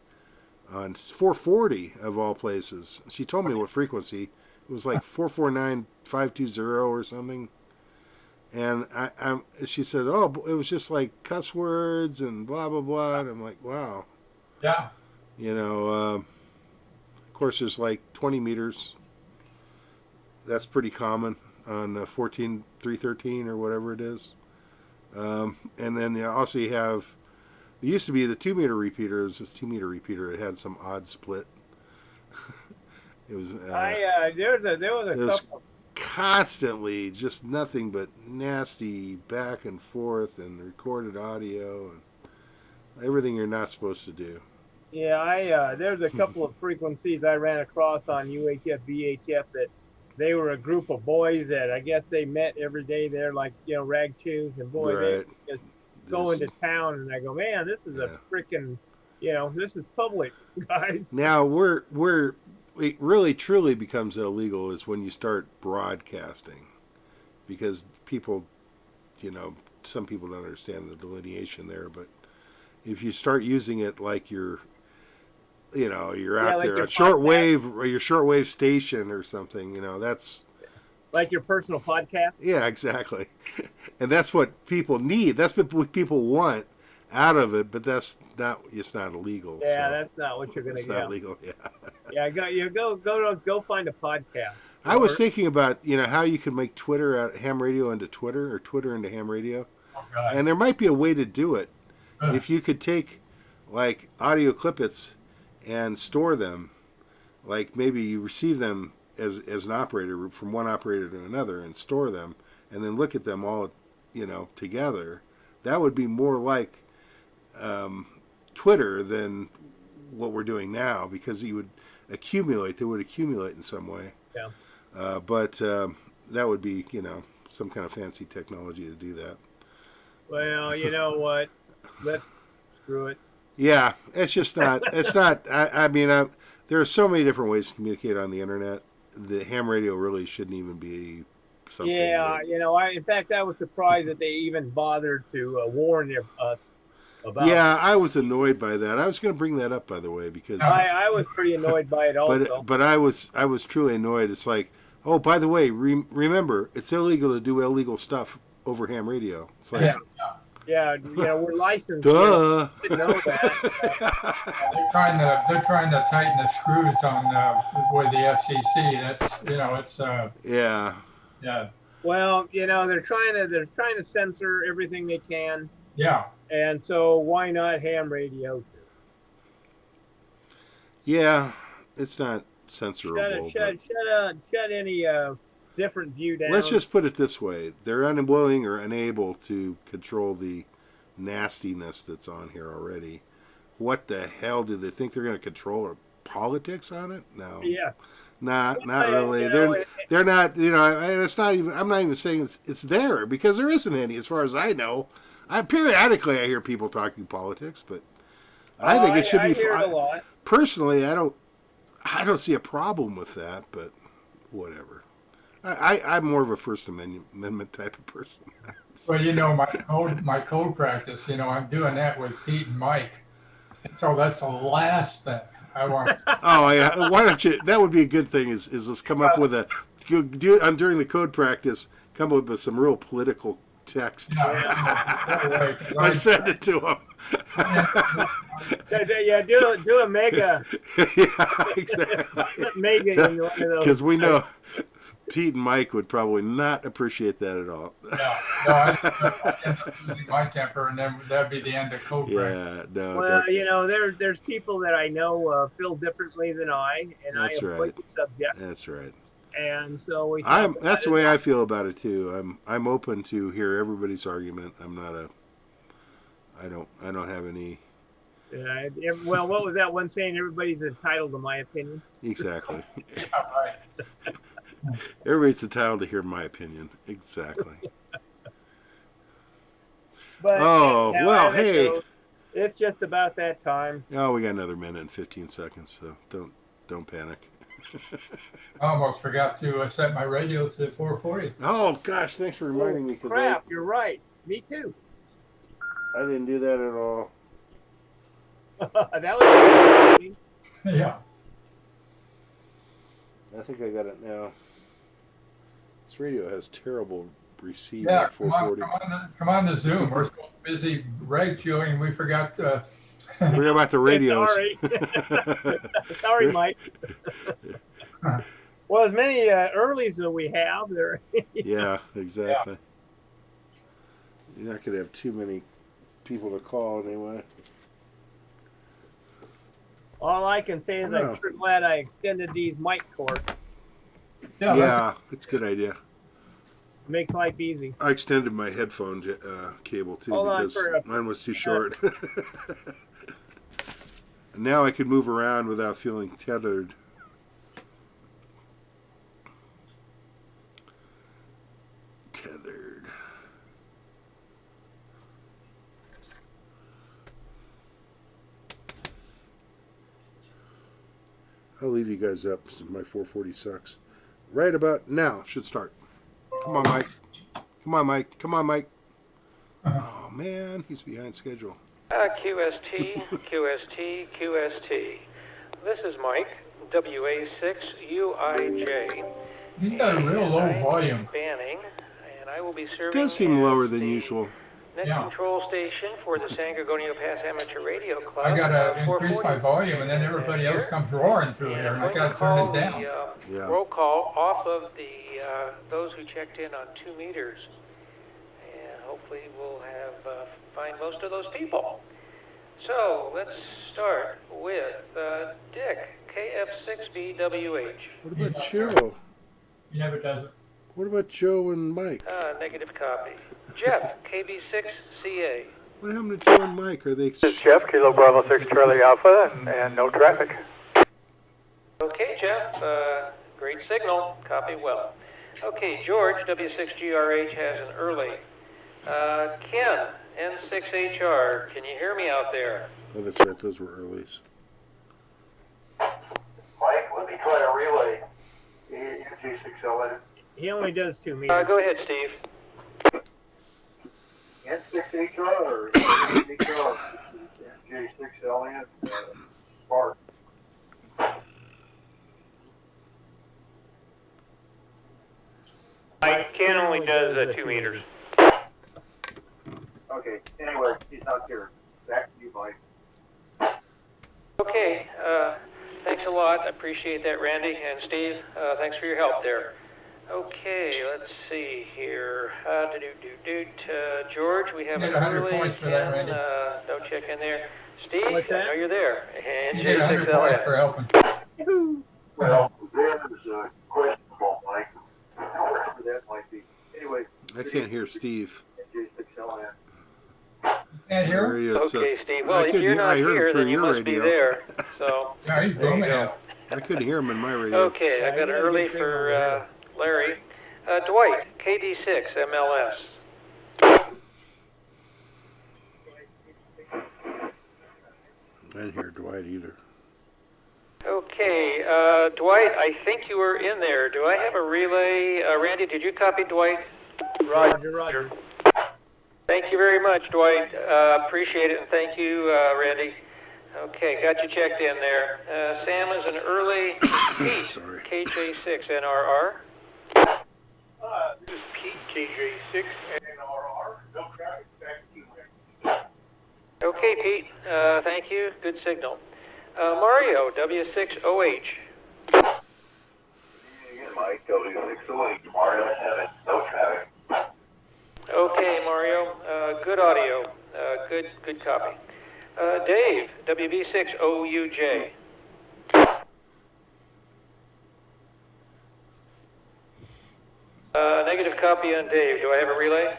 on 440 of all places. She told me what frequency. It was like 449,520 or something. And she said, "Oh, it was just like cuss words and blah blah blah." And I'm like, "Wow." Yeah. Of course, there's like 20 meters. That's pretty common on 14313 or whatever it is. And then also you have. It used to be the 2 meter repeater. It was this 2 meter repeater. It had some odd split. It was. There was a couple. Constantly just nothing but nasty back and forth and recorded audio and everything you're not supposed to do. Yeah, there's a couple of frequencies I ran across on UHF, VHF that they were a group of boys that I guess they met every day there, like, rag chews, and boy, Right. they just go into town, and I go, man, this is a freaking, this is public, guys. Now it really truly becomes illegal is when you start broadcasting, because people, some people don't understand the delineation there, but if you start using it like you're out like there, your a shortwave or your shortwave station or something, that's like your personal podcast. Yeah, exactly. And that's what people need. That's what people want out of it, but it's not illegal. Yeah, so that's not what you're going to get. It's not legal, yeah. Yeah, go find a podcast. I was thinking about, how you could make ham radio into Twitter or Twitter into ham radio. Oh, God. And there might be a way to do it. If you could take like audio clippets and store them, like maybe you receive them as an operator from one operator to another and store them and then look at them all, together. That would be more like Twitter than what we're doing now, because they would accumulate in some way. Yeah. But that would be, some kind of fancy technology to do that. Well, you know what? Let's screw it. Yeah, it's just not. It's not. I mean, there are so many different ways to communicate on the internet. The ham radio really shouldn't even be something. Yeah, in fact, I was surprised that they even bothered to warn us about. Yeah, I was annoyed by that. I was going to bring that up, by the way, because I was pretty annoyed by it also. But I was truly annoyed. It's like, oh, by the way, remember, it's illegal to do illegal stuff over ham radio. It's like, yeah, we're licensed. Duh. Didn't know that. They're trying to tighten the screws on with the FCC. That's it's yeah. Yeah. Well, they're trying to censor everything they can. Yeah. And so why not ham radio too? Yeah, it's not censorable. Shut any different view down. Let's just put it this way. They're unwilling or unable to control the nastiness that's on here already. What the hell do they think they're going to control politics on it? No. Yeah. Not really. They're not, it's not even, I'm not even saying it's there, because there isn't any as far as I know. Periodically I hear people talking politics, but I think it should be. I hear it a lot. Personally, I don't see a problem with that, but whatever. I'm more of a First Amendment type of person. Well, you know, my code practice, you know, I'm doing that with Pete and Mike. So that's the last thing I want. Oh, yeah. Why don't you? That would be a good thing. Is let's come up with during the code practice, come up with some real political text. I send it to them. Yeah, do a mega. Yeah, exactly. Mega in one of those. Because we know Pete and Mike would probably not appreciate that at all. I end up losing my temper, and then that'd be the end of code break. Yeah, no. Well, you know, there's people that I know feel differently than I, and I avoid the subject. That's right. And so we. That's the way I feel about it too. I'm open to hear everybody's argument. I'm not a. I don't have any. Well, what was that one saying? Everybody's entitled to my opinion. Exactly. Yeah, right. Everybody's entitled to hear my opinion. Exactly. But well, hey. So it's just about that time. Oh, we got another minute and 15 seconds, so don't panic. I almost forgot to set my radio to 440. Oh gosh, thanks for reminding me. Crap, you're right. Me too. I didn't do that at all. That was. Yeah. I think I got it now. This radio has terrible receive Yeah, at 440. come on the Zoom. We're so busy reg chewing, we forgot to. Forget about the radios. Sorry. Sorry, Mike. Well, as many earlies as we have there. Yeah, exactly. Yeah. You're not going to have too many people to call anyway. All I can say is I'm sure glad I extended these mic cords. Yeah, it's a good idea. Makes life easy. I extended my headphone cable too because mine was too short. Now I could move around without feeling tethered. I'll leave you guys up since my 440 sucks. Right about now should start. Come on, Mike. Come on, Mike. Come on, Mike. Oh, man. He's behind schedule. QST, QST, QST. This is Mike, WA6UIJ. He's got a real low volume. Banning, and I will be serving. It does seem lower than usual. Net control station for the San Gorgonio Pass Amateur Radio Club. I gotta increase my volume, and then everybody else comes roaring through here, and I gotta turn it down. Roll call off of the those who checked in on 2 meters, and hopefully we'll have find most of those people. So let's start with Dick, KF6BWH. What about Joe? He never does it. What about Joe and Mike? Negative copy. Jeff, KB6CA. What happened to Joe and Mike? Are they? This is Jeff, Kilo Bravo 6 Charlie Alpha, and no traffic. Okay, Jeff. Great signal. Copy well. Okay, George, W6GRH has an early. Ken, N6HR. Can you hear me out there? Oh, that's right. Those were earlies. Mike, let me try a relay. G6LN. He only does 2 meters. Go ahead, Steve. N6HR or N6HR? J6LN, SPARC. Ken only does 2 meters. Okay, anyway, he's not here. Back to you, Mike. Okay, thanks a lot. I appreciate that, Randy and Steve. Thanks for your help there. Okay, let's see here. George, we have an early. Points for that, Randy. No check in there. Steve, What's that? I know you're there. And You get 100 points for helping. Well, that is questionable, Mike. Whatever that might be. Anyway. I can't hear Steve. J6LN. Can't hear him? Okay, Steve. Well, if you're not here, then you must be there. So, yeah, he's booming out. I couldn't hear him in my radio. Okay, I got it early for Larry. Dwight, KD6, MLS. I didn't hear Dwight either. Okay, Dwight, I think you were in there. Do I have a relay? Randy, did you copy Dwight? Roger. Thank you very much, Dwight. Appreciate it, and thank you, Randy. Okay, got you checked in there. Sam is an early Pete, KJ6 NRR. This is Pete, KJ6 NRR. No traffic, back to you. Okay, Pete, thank you. Good signal. Mario, W6OH. Mike, W608, Mario 7, no traffic. Okay, Mario, good audio, good copy. Dave, WB6OUJ. Negative copy on Dave. Do I have a relay?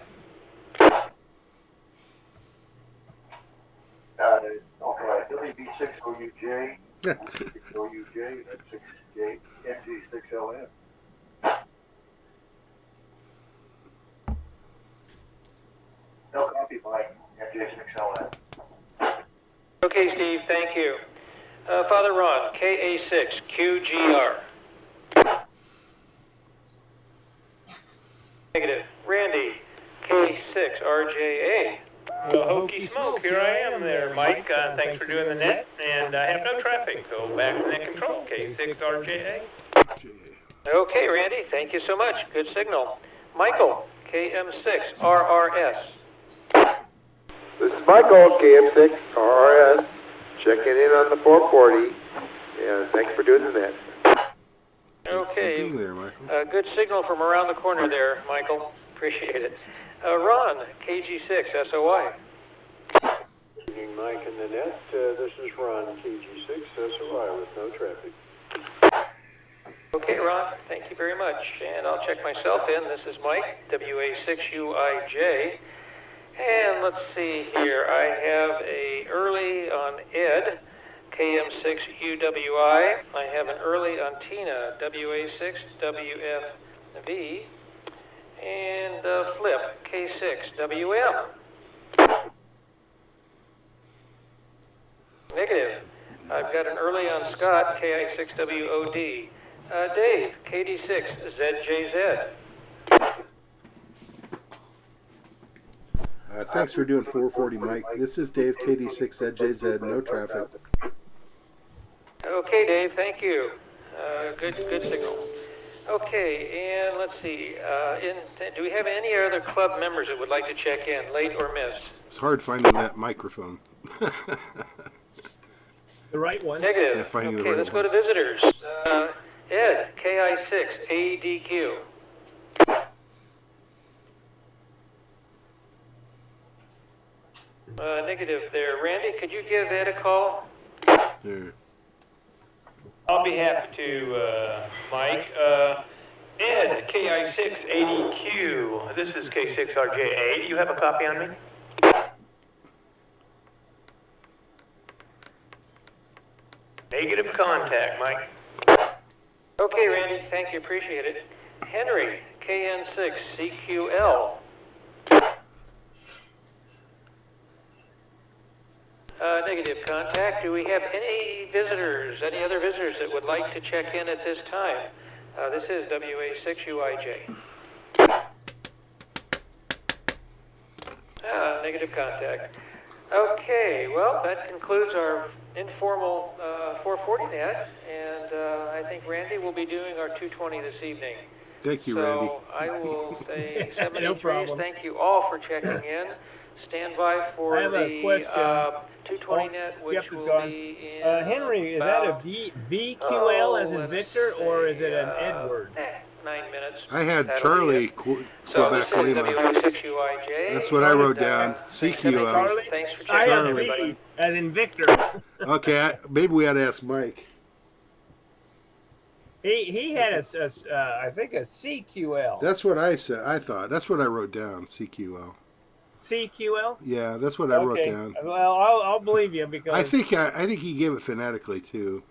Okay, WB6OUJ, OUJ, that's 6J, NG6LN. No copy, Mike, NG6LN. Okay, Steve, thank you. Father Ron, KA6QGR. Negative. Randy, K6RJA. Well, hokey smoke, here I am there, Mike. Thanks for doing the net, and I have no traffic, so back to net control, K6RJA. Okay, Randy, thank you so much. Good signal. Michael, KM6RRS. This is Michael, KM6 RRS, checking in on the 440, and thanks for doing the net. Okay, There, Michael. good signal from around the corner there, Michael. Appreciate it. Ron, KG6 SOI. Good evening, Mike and the net. This is Ron, KG6 SOI with no traffic. Okay, Ron, thank you very much. And I'll check myself in. This is Mike, WA6UIJ. And let's see here. I have a early on Ed, KM6UWI. I have an early on Tina, WA6WFV. And Flip, K6WM. Negative. I've got an early on Scott, KI6WOD. Dave, KD6ZJZ. Thanks for doing 440, Mike. This is Dave, KD6ZJZ, no traffic. Okay, Dave, thank you. Good signal. Okay, and let's see. Do we have any other club members that would like to check in, late or missed? It's hard finding that microphone. The right one. Negative. Yeah, finding the Okay, right let's one. go to visitors. Ed, KI6ADQ. Negative there. Randy, could you give Ed a call? There. I'll be happy to, Mike. Ed, KI680Q. This is K6RJA. Do you have a copy on me? Negative contact, Mike. Okay, Randy, thank you, appreciate it. Henry, KN6CQL. Negative contact. Do we have any visitors, any other visitors that would like to check in at this time? This is WA6UIJ. Negative contact. Okay, well, that concludes our informal 440 net, and I think Randy will be doing our 220 this evening. Thank you, Randy. So I will say 73. No problem. Thank you all for checking in. Stand by for I have a the question. 220 net, which Jeff is will gone. be in Henry, is that a about, VQL as in let's Victor, or is it an say, Edward? 9 minutes. I had That'll Charlie be it. So this Quebec is Lima. W6UIJ. That's what I wrote and, down. CQL. Charlie? Thanks for I checking have in, Charlie. everybody. V as in Victor. Okay, maybe we ought to ask Mike. He had I think a CQL. That's what I said. I thought. That's what I wrote down. CQL. CQL? Yeah, that's what I wrote Okay. down. Well, I'll believe you because I think he gave it phonetically too.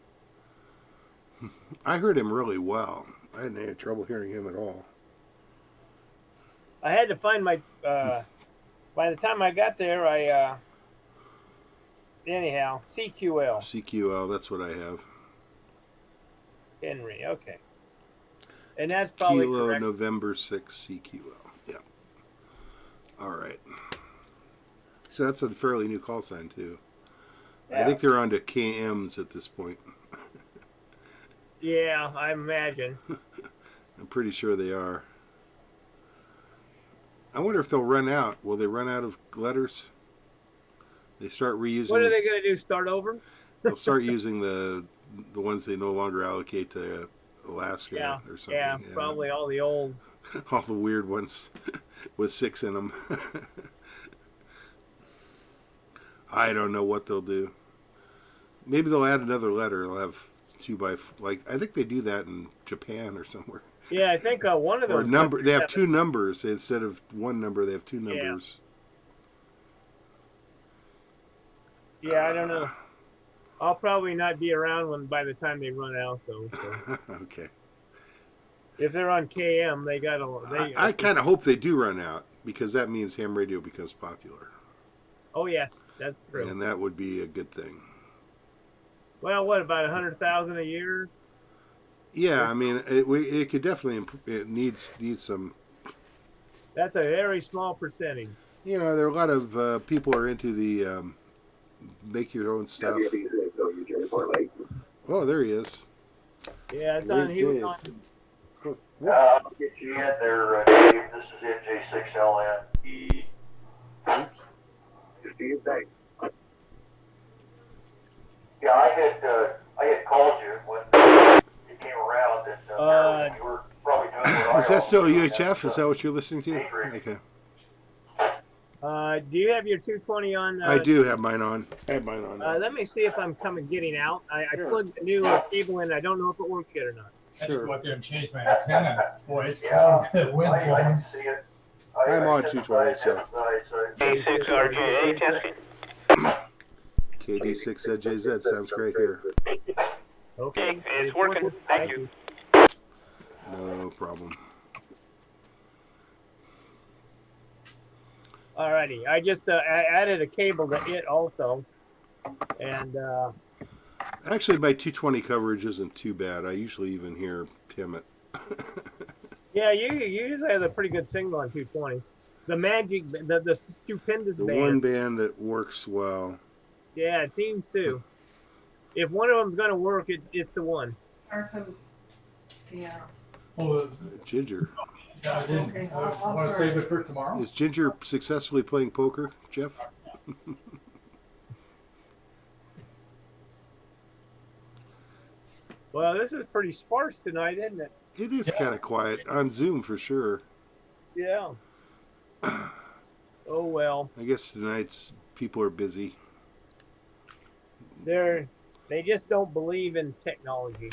I heard him really well. I hadn't had trouble hearing him at all. I had to find my. By the time I got there, I anyhow, CQL. CQL, that's what I have. Henry, okay. And that's probably Kilo correct. November 6 CQL. Yeah. All right. So that's a fairly new call sign, too. Yeah. I think they're on to KMs at this point. Yeah, I imagine. I'm pretty sure they are. I wonder if they'll run out. Will they run out of letters? They start reusing. What are they going to do? Start over? They'll start using the ones they no longer allocate to Alaska or something. Yeah, probably all the old. All the weird ones with 6 in them. I don't know what they'll do. Maybe they'll add another letter. They'll have 2 by like I think they do that in Japan or somewhere. Yeah, I think one of those. Or number. They have 2 numbers instead of 1 number. They have 2 numbers. Yeah, I don't know. I'll probably not be around by the time they run out, though. So. Okay. If they're on KM, they got to. I kind of hope they do run out because that means ham radio becomes popular. Oh yes, that's true. And that would be a good thing. Well, what about 100,000 a year? Yeah, I mean, it could definitely it needs some. That's a very small percentage. You know, there are a lot of people are into the make your own stuff. Oh, there he is. Yeah, it's on. He was on. I'll get you in there, Dave. This is NJ6LN. Just do your thing. Yeah, I had called you when it came around, and you were probably doing what Is that still UHF? Is that what you're listening to? Okay. Do you have your 220 on? I do have mine on. I have mine on. Let me see if I'm getting out. I plugged the new cable in. I don't know if it works yet or not. I just went there and changed my antenna. Boy, it's wind blowing. I'm on 220, so. K6RGA testing. KD6ZJZ sounds great here. Okay. It's working. Thank you. No problem. Alrighty. I just added a cable to it also, and. Actually, my 220 coverage isn't too bad. I usually even hear Timmett. Yeah, you usually have a pretty good signal on 220. The magic, the stupendous The band. one band that works well. Yeah, it seems to. If one of them's going to work, it's the one. Yeah. Oh, Ginger. yeah, I didn't. Okay, I want to save it for tomorrow. Is Ginger successfully playing poker, Jeff? Well, this is pretty sparse tonight, isn't it? It is kind of quiet on Zoom for sure. Yeah. Oh well. I guess tonight's people are busy. They just don't believe in technology.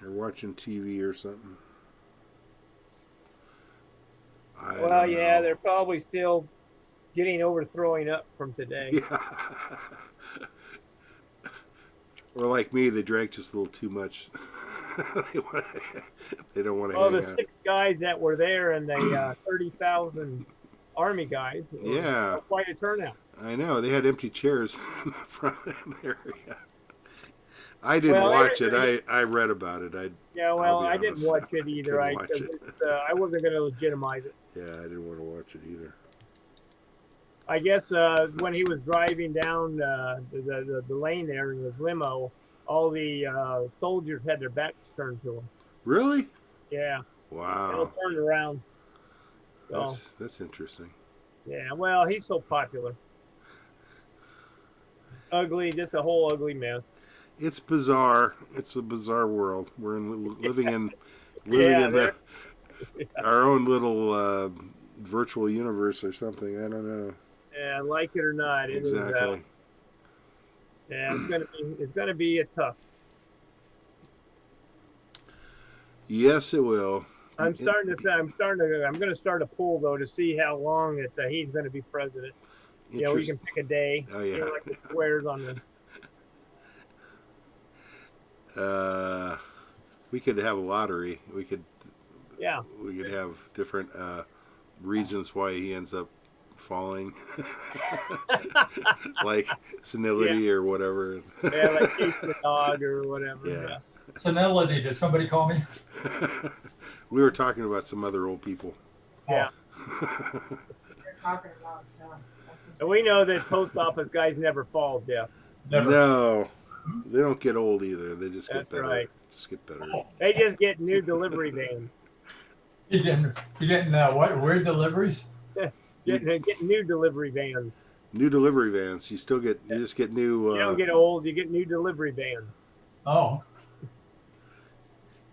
They're watching TV or something. Well, yeah, they're probably still getting over throwing up from today. Yeah. Or like me, they drank just a little too much. They don't want to hang the out. 6 guys that were there and the 30,000 Army guys. Yeah. Quite a turnout. I know. They had empty chairs in the front area. I didn't watch it. I read about it. I didn't watch it either. I wasn't going to legitimize it. Yeah, I didn't want to watch it either. I guess when he was driving down the lane there in his limo, all the soldiers had their backs turned to him. Really? Yeah. Wow. They all turned around. So, that's interesting. Yeah, well, he's so popular. Ugly, just a whole ugly mess. It's bizarre. It's a bizarre world. We're living in our own little virtual universe or something. I don't know. Yeah, like it or not, it exactly. Is. Yeah, it's gonna be a tough. Yes, it will. I'm going to start a poll though to see how long he's going to be president. You know, we can pick a day. Oh yeah. Like the squares on the. We could have a lottery. We could. Yeah. We could have different reasons why he ends up falling, like senility or whatever. Yeah, like chasing the dog or whatever. Yeah. Senility, did somebody call me? We were talking about some other old people. Yeah. Talking about, And we know that post office guys never fall, Jeff. Never. No, they don't get old either. They just get That's better. right. Just get better. They just get new delivery vans. You getting what? Weird deliveries? Getting new delivery vans. New delivery vans. You just get new. You don't get old. You get new delivery vans. Oh.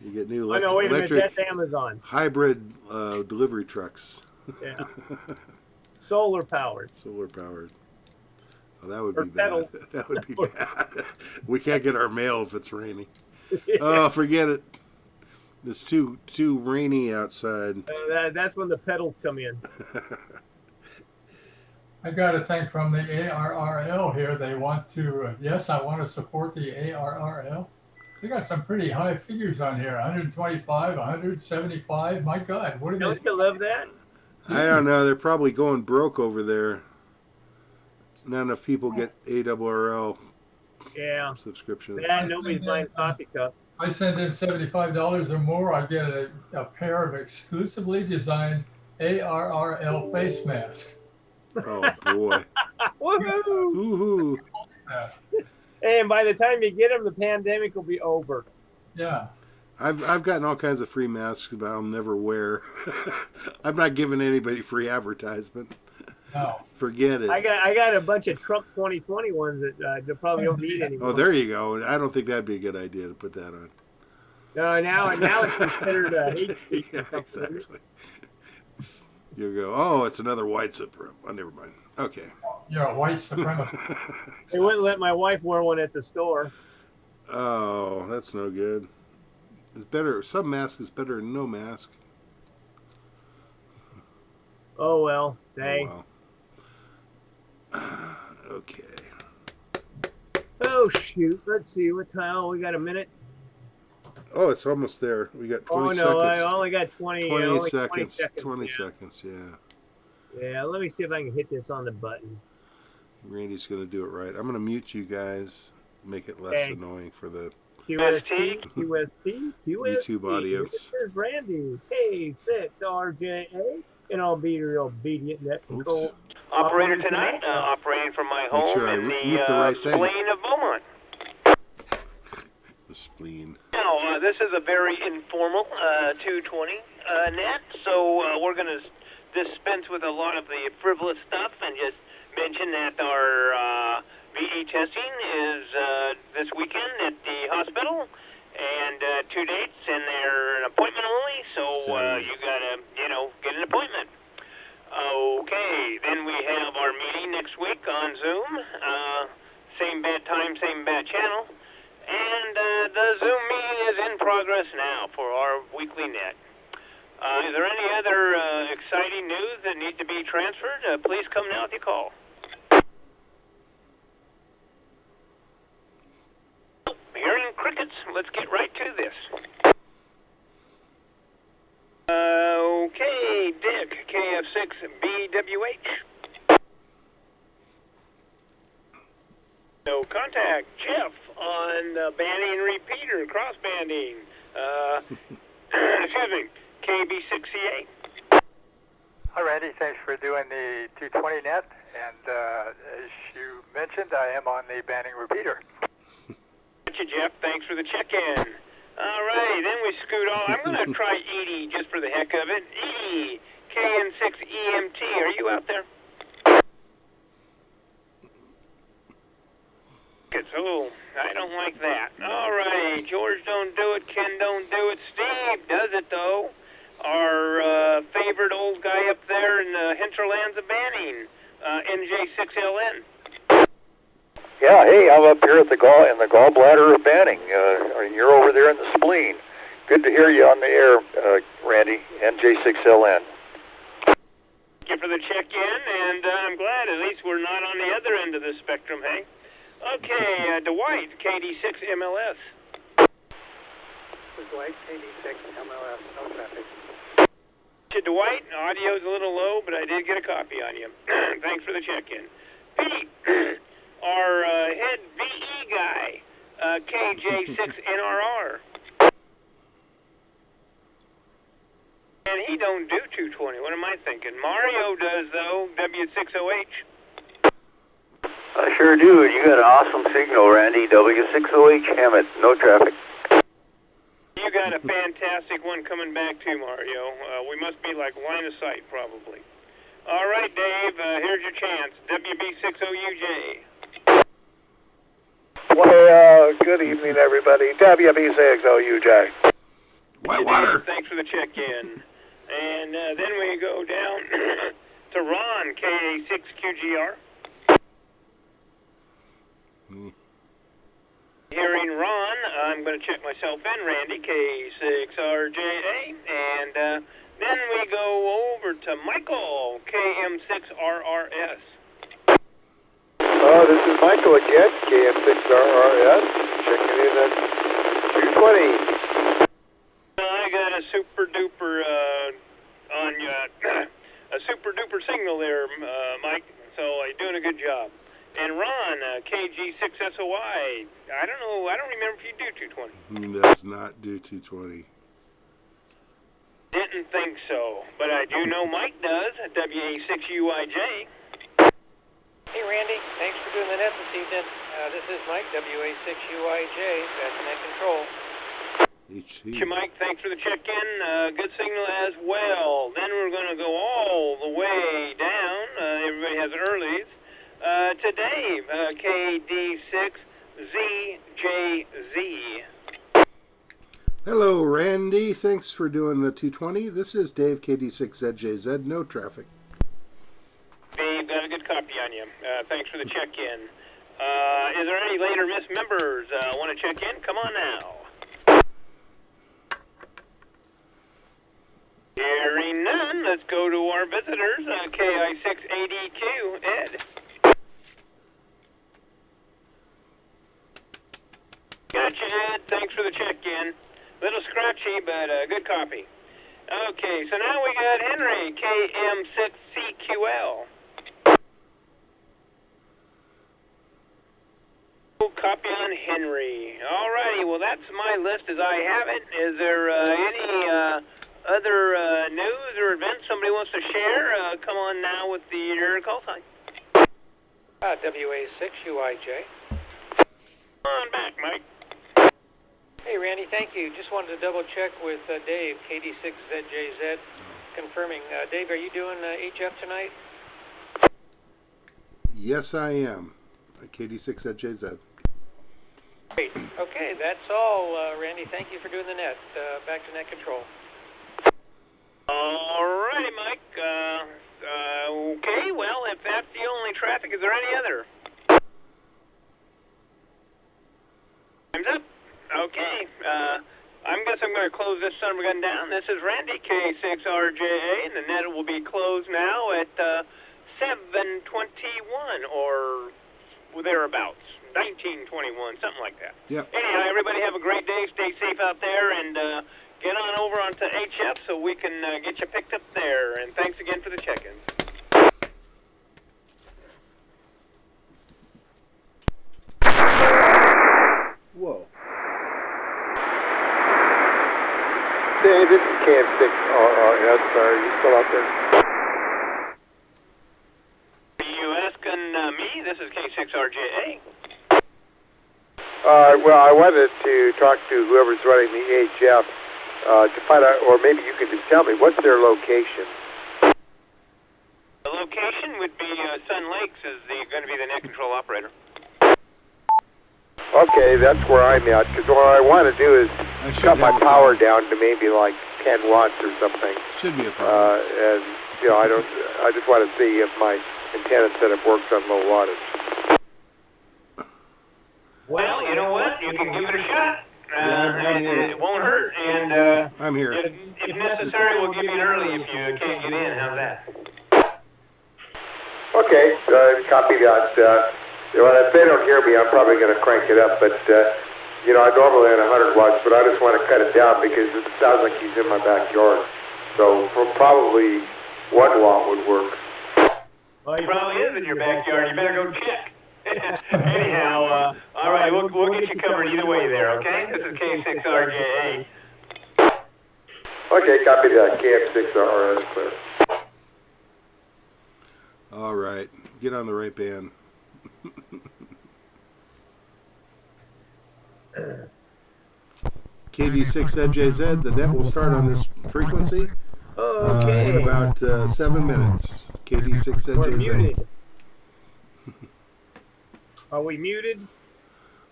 You get new Oh no! Wait a minute. That's Amazon. Hybrid delivery trucks. Yeah. Solar powered. Solar powered. Oh, that would Or be pedal. bad. That would be bad. We can't get our mail if it's rainy. Yeah. Oh, forget it. It's too rainy outside. That's when the pedals come in. I got a thing from the ARRL here. They want to, yes, I want to support the ARRL. They got some pretty high figures on here, 125, 175. My God, what are Don't they? you love that? I don't know. They're probably going broke over there. Not enough people get ARRL subscriptions. Yeah, nobody's buying coffee cups. I send in $75 or more, I get a pair of exclusively designed ARRL face masks. Oh boy! Woohoo! Woohoo! And by the time you get them, the pandemic will be over. Yeah. I've gotten all kinds of free masks, but I'll never wear. I'm not giving anybody free advertisement. No. Forget it. I got a bunch of Trump 2020 ones that they probably don't need anymore. Oh, there you go. I don't think that'd be a good idea to put that on. No, now it's considered a hate speech. Yeah, exactly. You go, oh, it's another white supremacist. Oh, never mind. Okay. You're a white supremacist. They wouldn't let my wife wear one at the store. Oh, that's no good. It's better. Some mask is better than no mask. Oh well, dang. Oh, well. Okay. Oh shoot! Let's see what time. Oh, we got a minute. Oh, it's almost there. We got 20 seconds. Oh no, I only got 20. 20 only seconds. 20 seconds. 20 yeah. seconds. Yeah. Yeah. Let me see if I can hit this on the button. Randy's gonna do it right. I'm gonna mute you guys. Make it less Okay. annoying for the QST. YouTube audience. Here's Randy. K6RJA. And I'll be your obedient net control. Operator tonight, operating from my home sure I in mute the right thing. spleen of Beaumont. The spleen. Now, this is a very informal 220 net, so we're going to dispense with a lot of the frivolous stuff and just mention that our VE testing is this weekend at the hospital, and 2 dates, and they're an appointment only, so you got to, get an appointment. Okay, then we have our meeting next week on Zoom. Same bad time, same bad channel. And the Zoom meeting is in progress now for our weekly net. Is there any other exciting news that needs to be transferred? Please come now if you call. Hearing crickets, let's get right to this. Okay, Dick, KF6BWH. No contact. Jeff on banding repeater, cross banding. Excuse me, KB6CA. Hi, Randy. Thanks for doing the 220 net. And as you mentioned, I am on the banding repeater. Gotcha, Jeff. Thanks for the check-in. All right, then we scoot on. I'm going to try Edie just for the heck of it. Edie, KN6EMT. Are you out there? Oh, I don't like that. All right, George don't do it, Ken don't do it, Steve does it though. Our favorite old guy up there in the hinterlands of Banning, NJ6LN. Yeah, hey, I'm up here at the gallbladder of Banning. You're over there in the spleen. Good to hear you on the air, Randy, NJ6LN. Thank you for the check-in, and I'm glad at least we're not on the other end of the spectrum, hey? Okay, Dwight, KD6MLS. Dwight, KD6 MLS, no traffic. Dwight, audio's a little low, but I did get a copy on you. Thanks for the check-in. Pete, our head VE guy, KJ6NRR. And he don't do 220. What am I thinking? Mario does, though, W60H. I sure do, and you got an awesome signal, Randy. W60H Hammett, no traffic. You got a fantastic one coming back too, Mario. We must be like line of sight, probably. All right, Dave, here's your chance. WB60UJ. Well, good evening, everybody. WB60UJ. Whitewater. Thanks for the check-in. And then we go down to Ron, KA6QGR. Hearing Ron, I'm going to check myself in, Randy, K6RJA. And then we go over to Michael, KM6RRS. This is Michael again, KM6RRS, checking in at 220. I got a super duper on you, a super duper signal there, Mike. So you're doing a good job. And Ron, KG6SOI. I don't know. I don't remember if you do 220. He does not do 220. Didn't think so, but I do know Mike does. WA6UIJ. Hey, Randy. Thanks for doing the net this evening. This is Mike, WA6UIJ. That's net control. Mike, thanks for the check-in. Good signal as well. Then we're going to go all the way down. Everybody has earlies. To Dave, KD6ZJZ. Hello, Randy. Thanks for doing the 220. This is Dave, KD6ZJZ. No traffic. Dave, got a good copy on you. Thanks for the check-in. Is there any later missed members want to check in? Come on now. Hearing none, let's go to our visitors. KI6ADQ, Ed. Gotcha, Ed. Thanks for the check-in. Little scratchy, but good copy. Okay, so now we got Henry, KM6CQL. Copy on Henry. Alrighty, well that's my list as I have it. Is there any other news or events somebody wants to share? Come on now with your call sign. WA6UIJ. On back, Mike. Hey, Randy, thank you. Just wanted to double check with Dave, KD6ZJZ, confirming. Dave, are you doing HF tonight? Yes, I am. KD6ZJZ. Great. Okay, that's all, Randy. Thank you for doing the net. Back to net control. Alrighty, Mike. Okay, well, if that's the only traffic, is there any other? Time's up. Okay. I guess I'm going to close this son of a gun down. This is Randy, K6RJA, and the net will be closed now at 7:21 or thereabouts. 1921, something like that. Yep. Anyhow, everybody have a great day. Stay safe out there, and get on over onto HF so we can get you picked up there. And thanks again for the check-ins. Whoa. Dave, this is KM6RRS. Are you still out there? Are you asking me? This is K6RJA. Well, I wanted to talk to whoever's running the HF to find out, or maybe you could just tell me, what's their location? The location would be Sun Lakes is going to be the net control operator. Okay, that's where I'm at, because what I want to do is cut my power down to maybe like 10 watts or something. Should be a problem. And, you know, I just want to see if my antenna setup works on low wattage. Well, you know what? You can give it a shot. It won't hurt. And I'm here. If necessary, we'll give you an early if you can't get in. How's that? Okay, copy that. Well, if they don't hear me, I'm probably going to crank it up. But, you know, I normally at 100 watts, but I just want to cut it down because it sounds like he's in my backyard. So probably 1 watt would work. Well, It probably is in your backyard. You better go check. Anyhow, all right, we'll get you covered either way there, okay? This is K6RJA. Okay, copy that. KM6RS clear. All right, get on the right band. KD6NJZ, the net will start on this frequency in about 7 minutes. We're KD6NJZ. muted. Are we muted?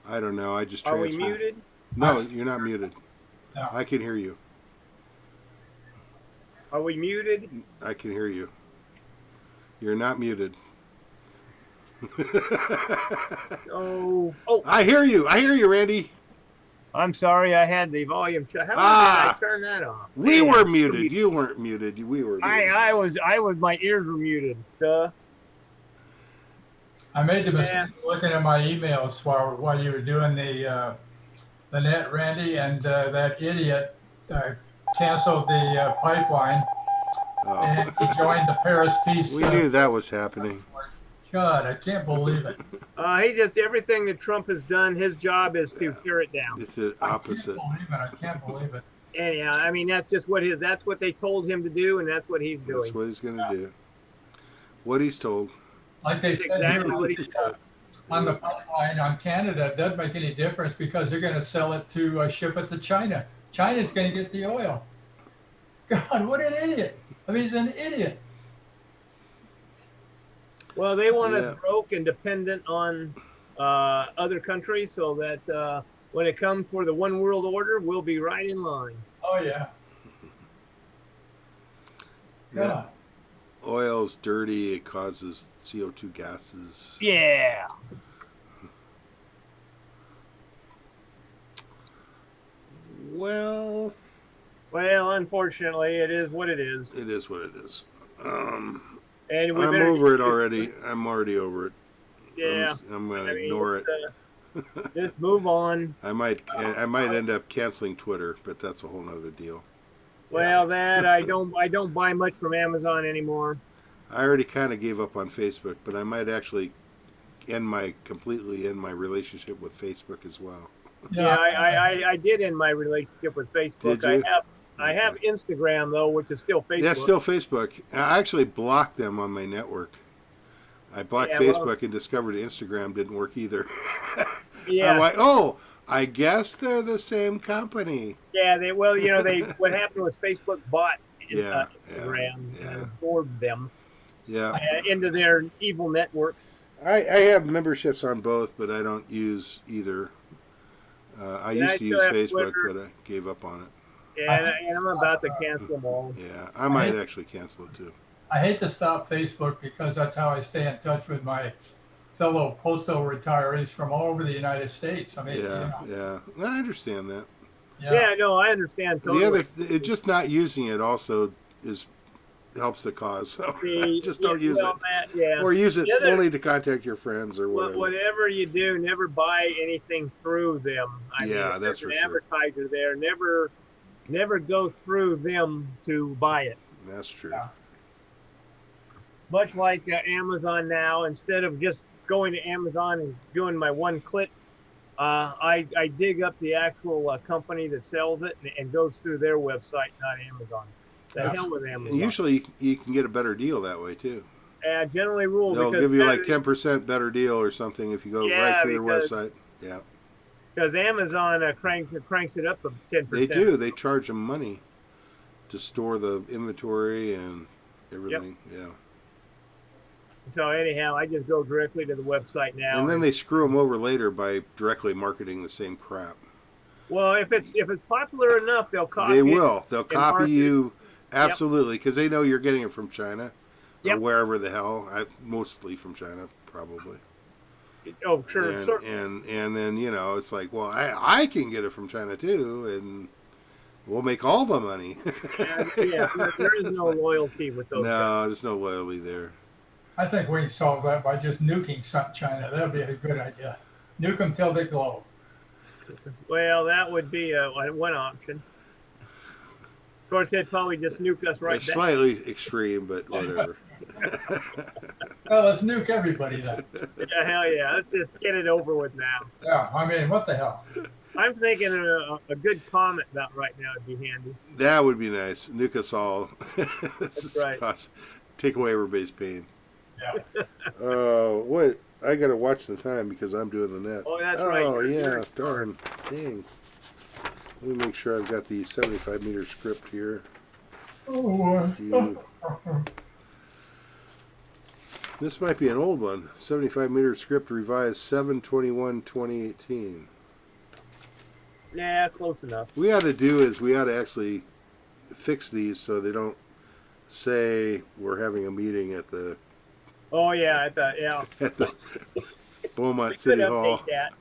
I don't know, I just Are we transferred. muted? No, you're not muted. No. I can hear you. Are we muted? I can hear you. You're not muted. Oh, I hear you, Randy. I'm sorry, I had the volume shut. How did I turn that off? We Man, were muted. You weren't muted. We were muted. I was, my ears were muted. Duh. I made the mistake of looking at my emails while you were doing the net, Randy, and that idiot canceled the pipeline, and he joined the Paris Peace. We knew that was happening. God, I can't believe it. He just, everything that Trump has done, his job is to tear it down. It's the opposite. I can't believe it. Anyhow, I mean, that's just that's what they told him to do, and that's what he's doing. That's what he's going to do. What he's told. Like they said exactly here, what he's told. On the pipeline on Canada, it doesn't make any difference because they're going to sell it to ship it to China. China's going to get the oil. God, what an idiot. I mean, he's an idiot. Well, they want us broke and dependent on other countries so that when it comes for the one world order, we'll be right in line. Oh, yeah. Yeah. Oil's dirty. It causes CO2 gases. Yeah. Well, unfortunately, it is what it is. It is what it is. And I'm over it already. I'm already over it. Yeah. I'm going to ignore it. Just move on. I might end up canceling Twitter, but that's a whole nother deal. Well, that I don't buy much from Amazon anymore. I already kind of gave up on Facebook, but I might actually completely end my relationship with Facebook as well. Yeah, I did end my relationship with Facebook. Did you? I have Instagram though, which is still Facebook. That's still Facebook. I actually blocked them on my network. I blocked Facebook and discovered Instagram didn't work either. Yeah. I'm like, oh, I guess they're the same company. Yeah, what happened was Facebook bought Instagram and absorbed them into their evil network. I have memberships on both, but I don't use either. I used to use Facebook, but I gave up on it. Yeah, and I'm about to cancel them all. Yeah, I might actually cancel it too. I hate to stop Facebook because that's how I stay in touch with my fellow postal retirees from all over the United States. I mean, yeah, I understand that. Yeah, no, I understand totally. The other, just not using it also helps the cause. So just don't use it, or use it only to contact your friends or whatever. Whatever you do, never buy anything through them. I mean, that's for an sure. advertiser there. Never go through them to buy it. That's true. Yeah. Much like Amazon now, instead of just going to Amazon and doing my one click, I dig up the actual company that sells it and goes through their website, not Amazon. The hell with Amazon. Usually you can get a better deal that way too. Generally rule. They'll give you like 10% better deal or something if you go right through their website. Yeah. Because Amazon cranks it up to 10%. They do. They charge them money to store the inventory and everything. Yep. Yeah. So anyhow, I just go directly to the website now. And then they screw them over later by directly marketing the same crap. Well, if it's popular enough, they'll copy. They will. They'll copy you absolutely because they know you're getting it from China or wherever the hell. Mostly from China, probably. Oh, sure. And then it's like, well, I can get it from China too, and we'll make all the money. There is no loyalty with those. No, there's no loyalty there. I think we can solve that by just nuking China. That would be a good idea. Nuke them till they glow. Well, that would be one option. Of course, they'd probably just nuke us right It's back. slightly extreme, but whatever. Well, let's nuke everybody then. Yeah, hell yeah. Let's just get it over with now. Yeah, I mean, what the hell? I'm thinking a good comet about right now would be handy. That would be nice. Nuke us all. That's right. Take away everybody's pain. Yeah. Oh, what? I got to watch the time because I'm doing the net. Oh, that's right. Oh, yeah. Darn. Dang. Let me make sure I've got the 75-meter script here. This might be an old one. 75-meter script revised 7/21/2018. Yeah, close enough. We ought to actually fix these so they don't say we're having a meeting at the Oh yeah, at the Beaumont City Hall. That.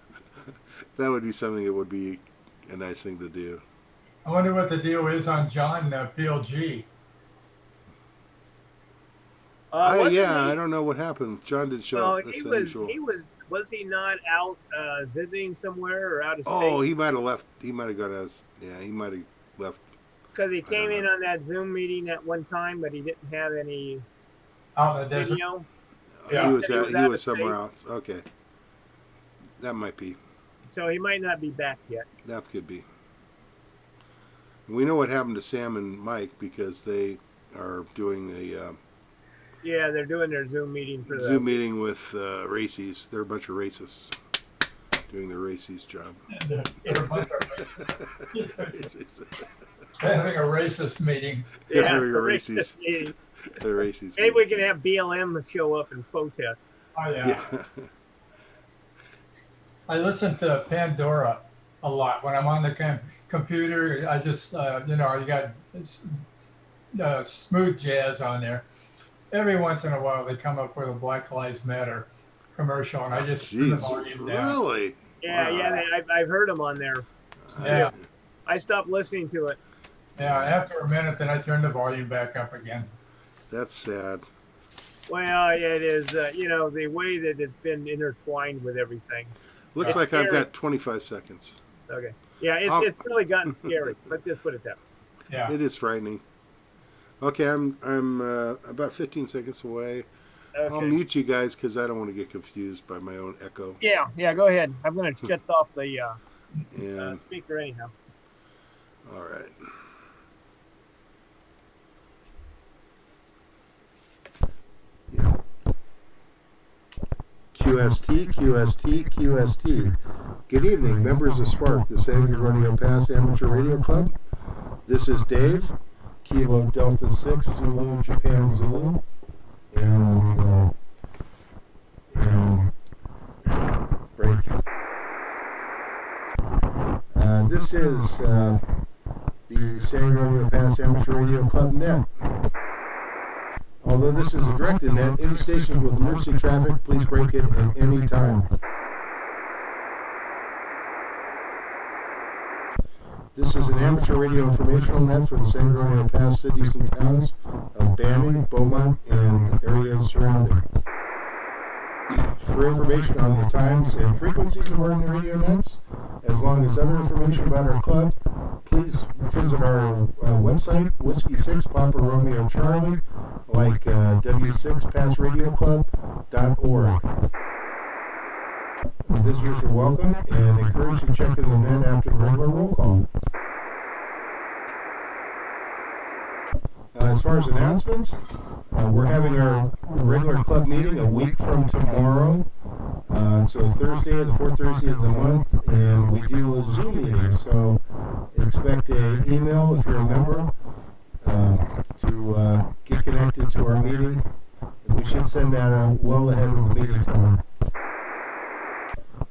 That would be something that would be a nice thing to do. I wonder what the deal is on John PLG. I don't know what happened. John did show up. That's unusual. Was he not out visiting somewhere or out of state? Oh, he might have left. He might have gone out. Yeah, he might have left. Because he came in on that Zoom meeting at one time, but he didn't have any video. Yeah, he was somewhere else. Okay, that might be. So he might not be back yet. That could be. We know what happened to Sam and Mike because they are doing a. Yeah, they're doing their Zoom meeting for Zoom meeting with racies. They're a bunch of racists doing the racies job. They're a bunch of racists. They're having a racist meeting. They're having a racies. They're racies. Maybe we can have BLM show up and protest. Oh yeah. I listen to Pandora a lot when I'm on the computer. I just you got smooth jazz on there. Every once in a while, they come up with a Black Lives Matter commercial, and I just turn the volume down. Really? Yeah, I've heard them on there. Yeah. I stopped listening to it. Yeah, after a minute, then I turn the volume back up again. That's sad. Well, it is, the way that it's been intertwined with everything. Looks like I've got 25 seconds. Okay. Yeah, it's really gotten scary. Let's just put it that way. Yeah. It is frightening. Okay, I'm about 15 seconds away. Okay. I'll mute you guys because I don't want to get confused by my own echo. Yeah, go ahead. I'm going to shut off the and speaker anyhow. All right. Yeah. QST. Good evening, members of SPARC, the San Gorgonio Pass Amateur Radio Club. This is Dave, Kilo Delta 6 Zulu Japan Zulu, and break. This is the San Gorgonio Pass Amateur Radio Club net. Although this is a directed net, any stations with emergency traffic, please break it at any time. This is an amateur radio informational net for the San Gorgonio Pass cities and towns of Banning, Beaumont, and areas surrounding. For information on the times and frequencies of our radio nets, as long as other information about our club, please visit our website, Whiskey 6 Papa Romeo Charlie, like w6passradioclub.org. Visitors are welcome and encouraged to check in the net after the regular roll call. As far as announcements, we're having our regular club meeting a week from tomorrow. So Thursday, the fourth Thursday of the month, and we do a Zoom meeting. So expect an email if you're a member to get connected to our meeting. We should send that well ahead of the meeting time,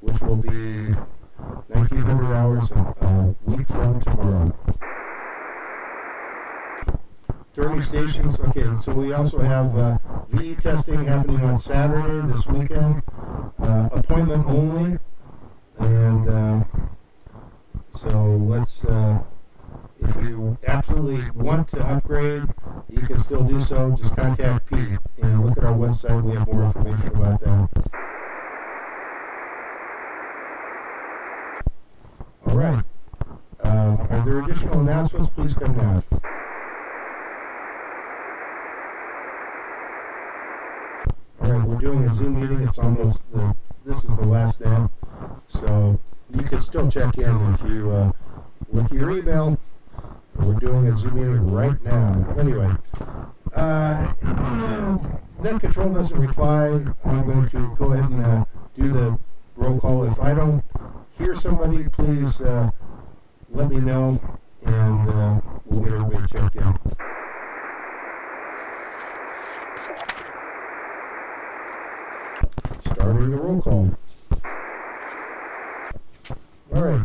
which will be 1900 hours a week from tomorrow. Turning stations, okay, so we also have VE testing happening on Saturday this weekend, appointment only, and so let's, if you absolutely want to upgrade, you can still do so, just contact Pete and look at our website, we have more information about that. All right, are there additional announcements? Please come down. All right, we're doing a Zoom meeting. It's almost this is the last net, so you can still check in if you look at your email. We're doing a Zoom meeting right now. Anyway, net control doesn't reply. I'm going to go ahead and do the roll call. If I don't hear somebody, please let me know, and we'll get everybody checked in. Starting the roll call. All right.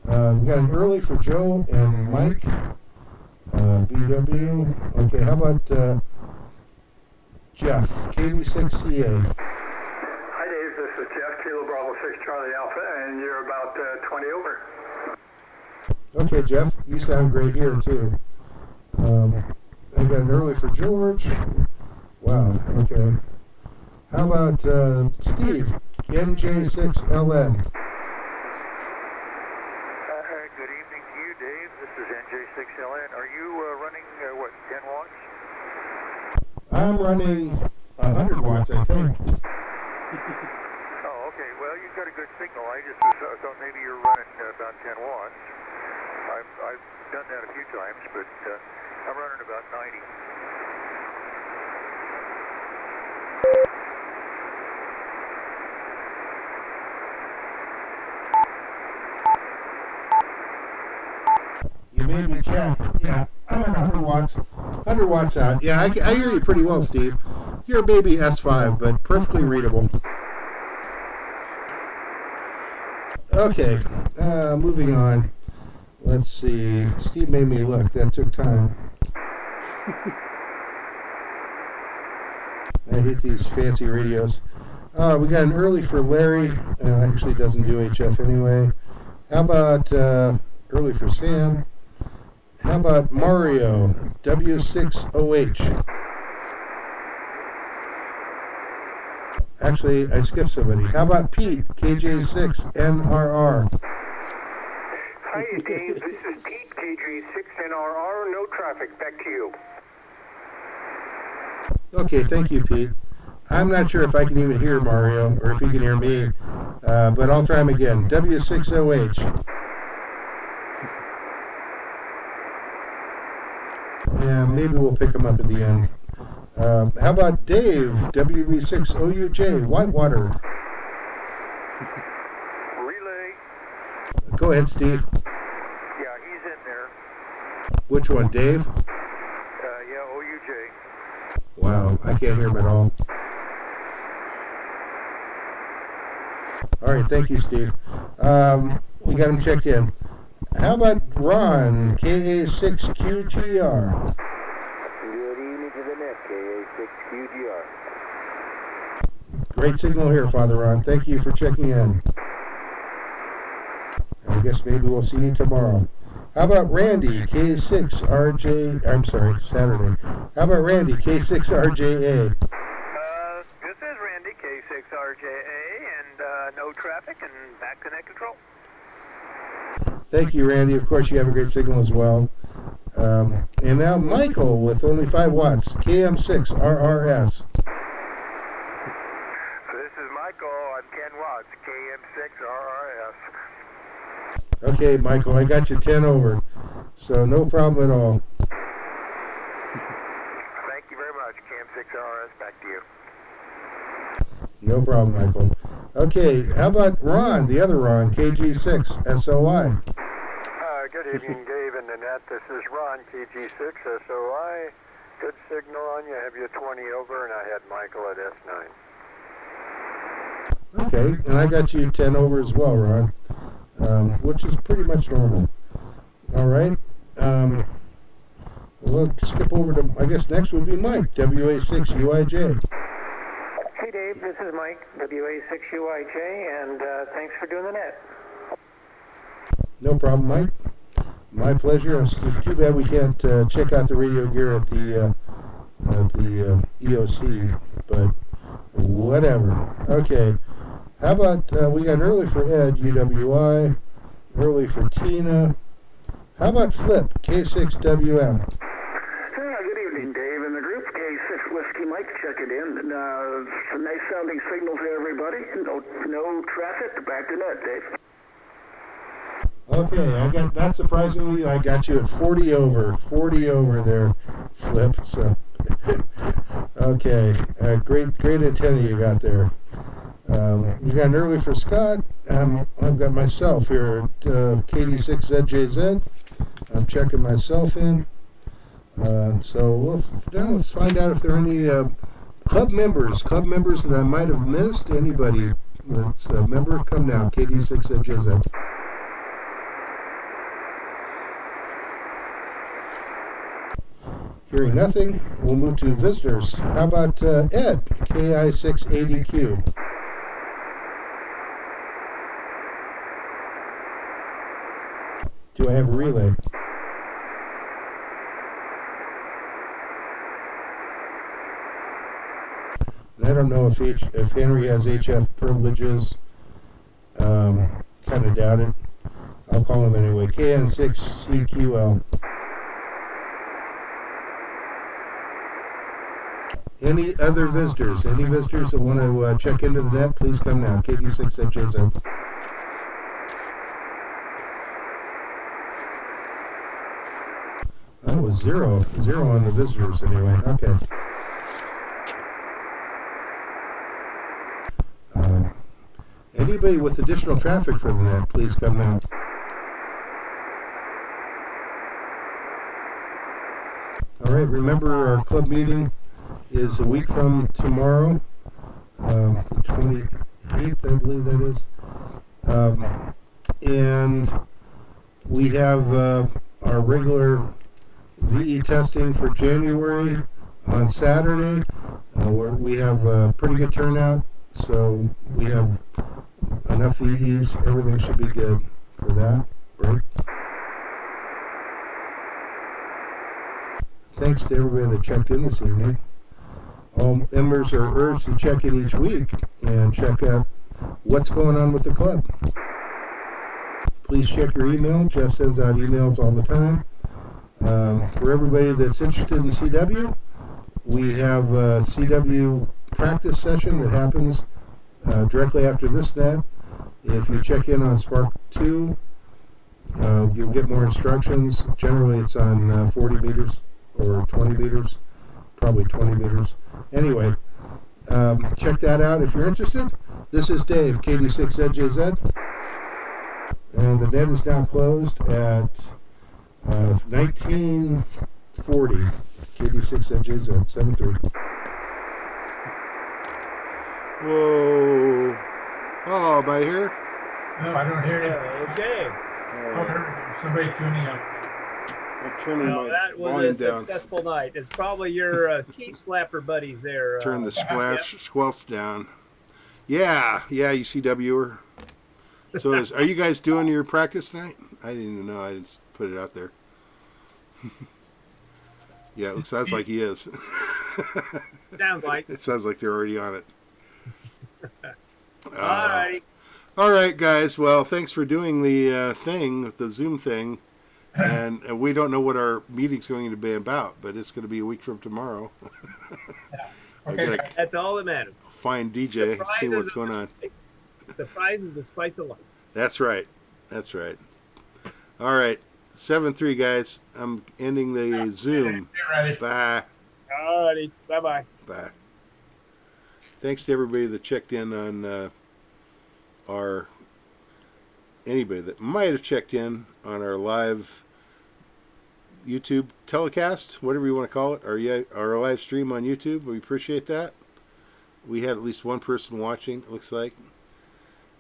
We got an early for Joe and Mike. BW. Okay, how about Jeff, KB6CA? Hi, Dave. This is Jeff, Kilo Bravo 6 Charlie Alpha, and you're about 20 over. Okay, Jeff, you sound great here, too. I got an early for George. Wow, okay. How about Steve, NJ6LN? Good evening to you, Dave. This is NJ6LN. Are you running, 10 watts? I'm running 100 watts, I think. Oh, okay. Well, you've got a good signal. I just thought maybe you're running about 10 watts. I've done that a few times, but I'm running about 90. You made me check. Yeah, I'm at 100 watts. 100 watts out. Yeah, I hear you pretty well, Steve. You're a baby S5, but perfectly readable. Okay, moving on. Let's see. Steve made me look. That took time. I hate these fancy radios. We got an early for Larry. Actually doesn't do HF anyway. How about early for Sam? How about Mario, W6OH? Actually, I skipped somebody. How about Pete, KJ6NRR? Hi, Dave. This is Pete, KJ6NRR. No traffic. Back to you. Okay, thank you, Pete. I'm not sure if I can even hear Mario, or if he can hear me, but I'll try him again. W6OH. Yeah, maybe we'll pick him up at the end. How about Dave, WB6OUJ, Whitewater? Relay. Go ahead, Steve. Yeah, he's in there. Which one, Dave? Yeah, OUJ. Wow, I can't hear him at all. All right, thank you, Steve. We got him checked in. How about Ron, KA6QGR? Good evening to the net, KA6QGR. Great signal here, Father Ron. Thank you for checking in. I guess maybe we'll see you tomorrow. How about Randy, K6RJ, I'm sorry, Saturday. How about Randy, K6RJA? This is Randy, K6RJA, and no traffic, and back to net control. Thank you, Randy. Of course, you have a great signal as well. And now Michael with only 5 watts, KM6RRS. This is Michael on 10 watts, KM6RRS. Okay, Michael, I got you 10 over, so no problem at all. Thank you very much, KM6RRS. Back to you. No problem, Michael. Okay, how about Ron, the other Ron, KG6SOI? Good evening, Dave and Nanette. This is Ron, KG6SOI. Good signal on you. I have you 20 over, and I had Michael at S9. Okay, and I got you 10 over as well, Ron, which is pretty much normal. All right. We'll skip over to, I guess next would be Mike, WA6UIJ. Hey, Dave. This is Mike, WA6UIJ, and thanks for doing the net. No problem, Mike. My pleasure. It's too bad we can't check out the radio gear at the EOC, but whatever. Okay. How about we got an early for Ed, UWI, early for Tina. How about Flip, K6WM? Good evening, Dave, and the group. K6 with Whiskey Mike checking in. Some nice sounding signal to everybody. No traffic. Back to net, Dave. Okay, not surprisingly, I got you at 40 over there, Flip. So, okay, great antenna you got there. You got an early for Scott. I've got myself here at KD6ZJZ. I'm checking myself in. So let's find out if there are any club members that I might have missed. Anybody that's a member, come now. KD6ZJZ. Hearing nothing, we'll move to visitors. How about Ed, KI680Q? Do I have a relay? And I don't know if Henry has HF privileges. Kind of doubt it. I'll call him anyway. KN6CQL. Any other visitors? Any visitors that want to check into the net, please come now. KD6HSM. That was zero on the visitors anyway. Okay. Anybody with additional traffic for the net, please come now. All right, remember our club meeting is a week from tomorrow, the 28th, I believe that is. And we have our regular VE testing for January on Saturday, where we have a pretty good turnout, so we have enough VEs. Everything should be good for that, right? Thanks to everybody that checked in this evening. All members are urged to check in each week and check out what's going on with the club. Please check your email. Jeff sends out emails all the time. For everybody that's interested in CW, we have a CW practice session that happens directly after this net. If you check in on SPARC 2, you'll get more instructions. Generally, it's on 40 meters or 20 meters, probably 20 meters. Anyway, check that out if you're interested. This is Dave, KD6ZJZ, and the net is now closed at 1940, KD6ZJZ, 73. Whoa. Oh, am I here? No, I don't hear it. Okay. Oh, there we go. Somebody tuning up. I'm turning my that was volume a down. successful night. It's probably your key slapper buddies there. Turn the squelch down. Yeah, you CWer. So are you guys doing your practice tonight? I didn't even know. I just put it out there. Yeah, it sounds like he is. Sounds like. It sounds like they're already on it. All right, guys. Well, thanks for doing the thing, the Zoom thing. And we don't know what our meeting's going to be about, but it's going to be a week from tomorrow. Okay. That's all that matters. Find DJ, see what's going on. Surprise is the spice of life. That's right. All right. 7-3, guys. I'm ending the Zoom. Bye. All righty. Bye-bye. Bye. Thanks to everybody that checked in on anybody that might have checked in on our live YouTube telecast, whatever you want to call it, our live stream on YouTube. We appreciate that. We had at least one person watching, it looks like.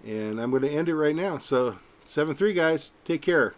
And I'm going to end it right now. So, 7-3, guys. Take care.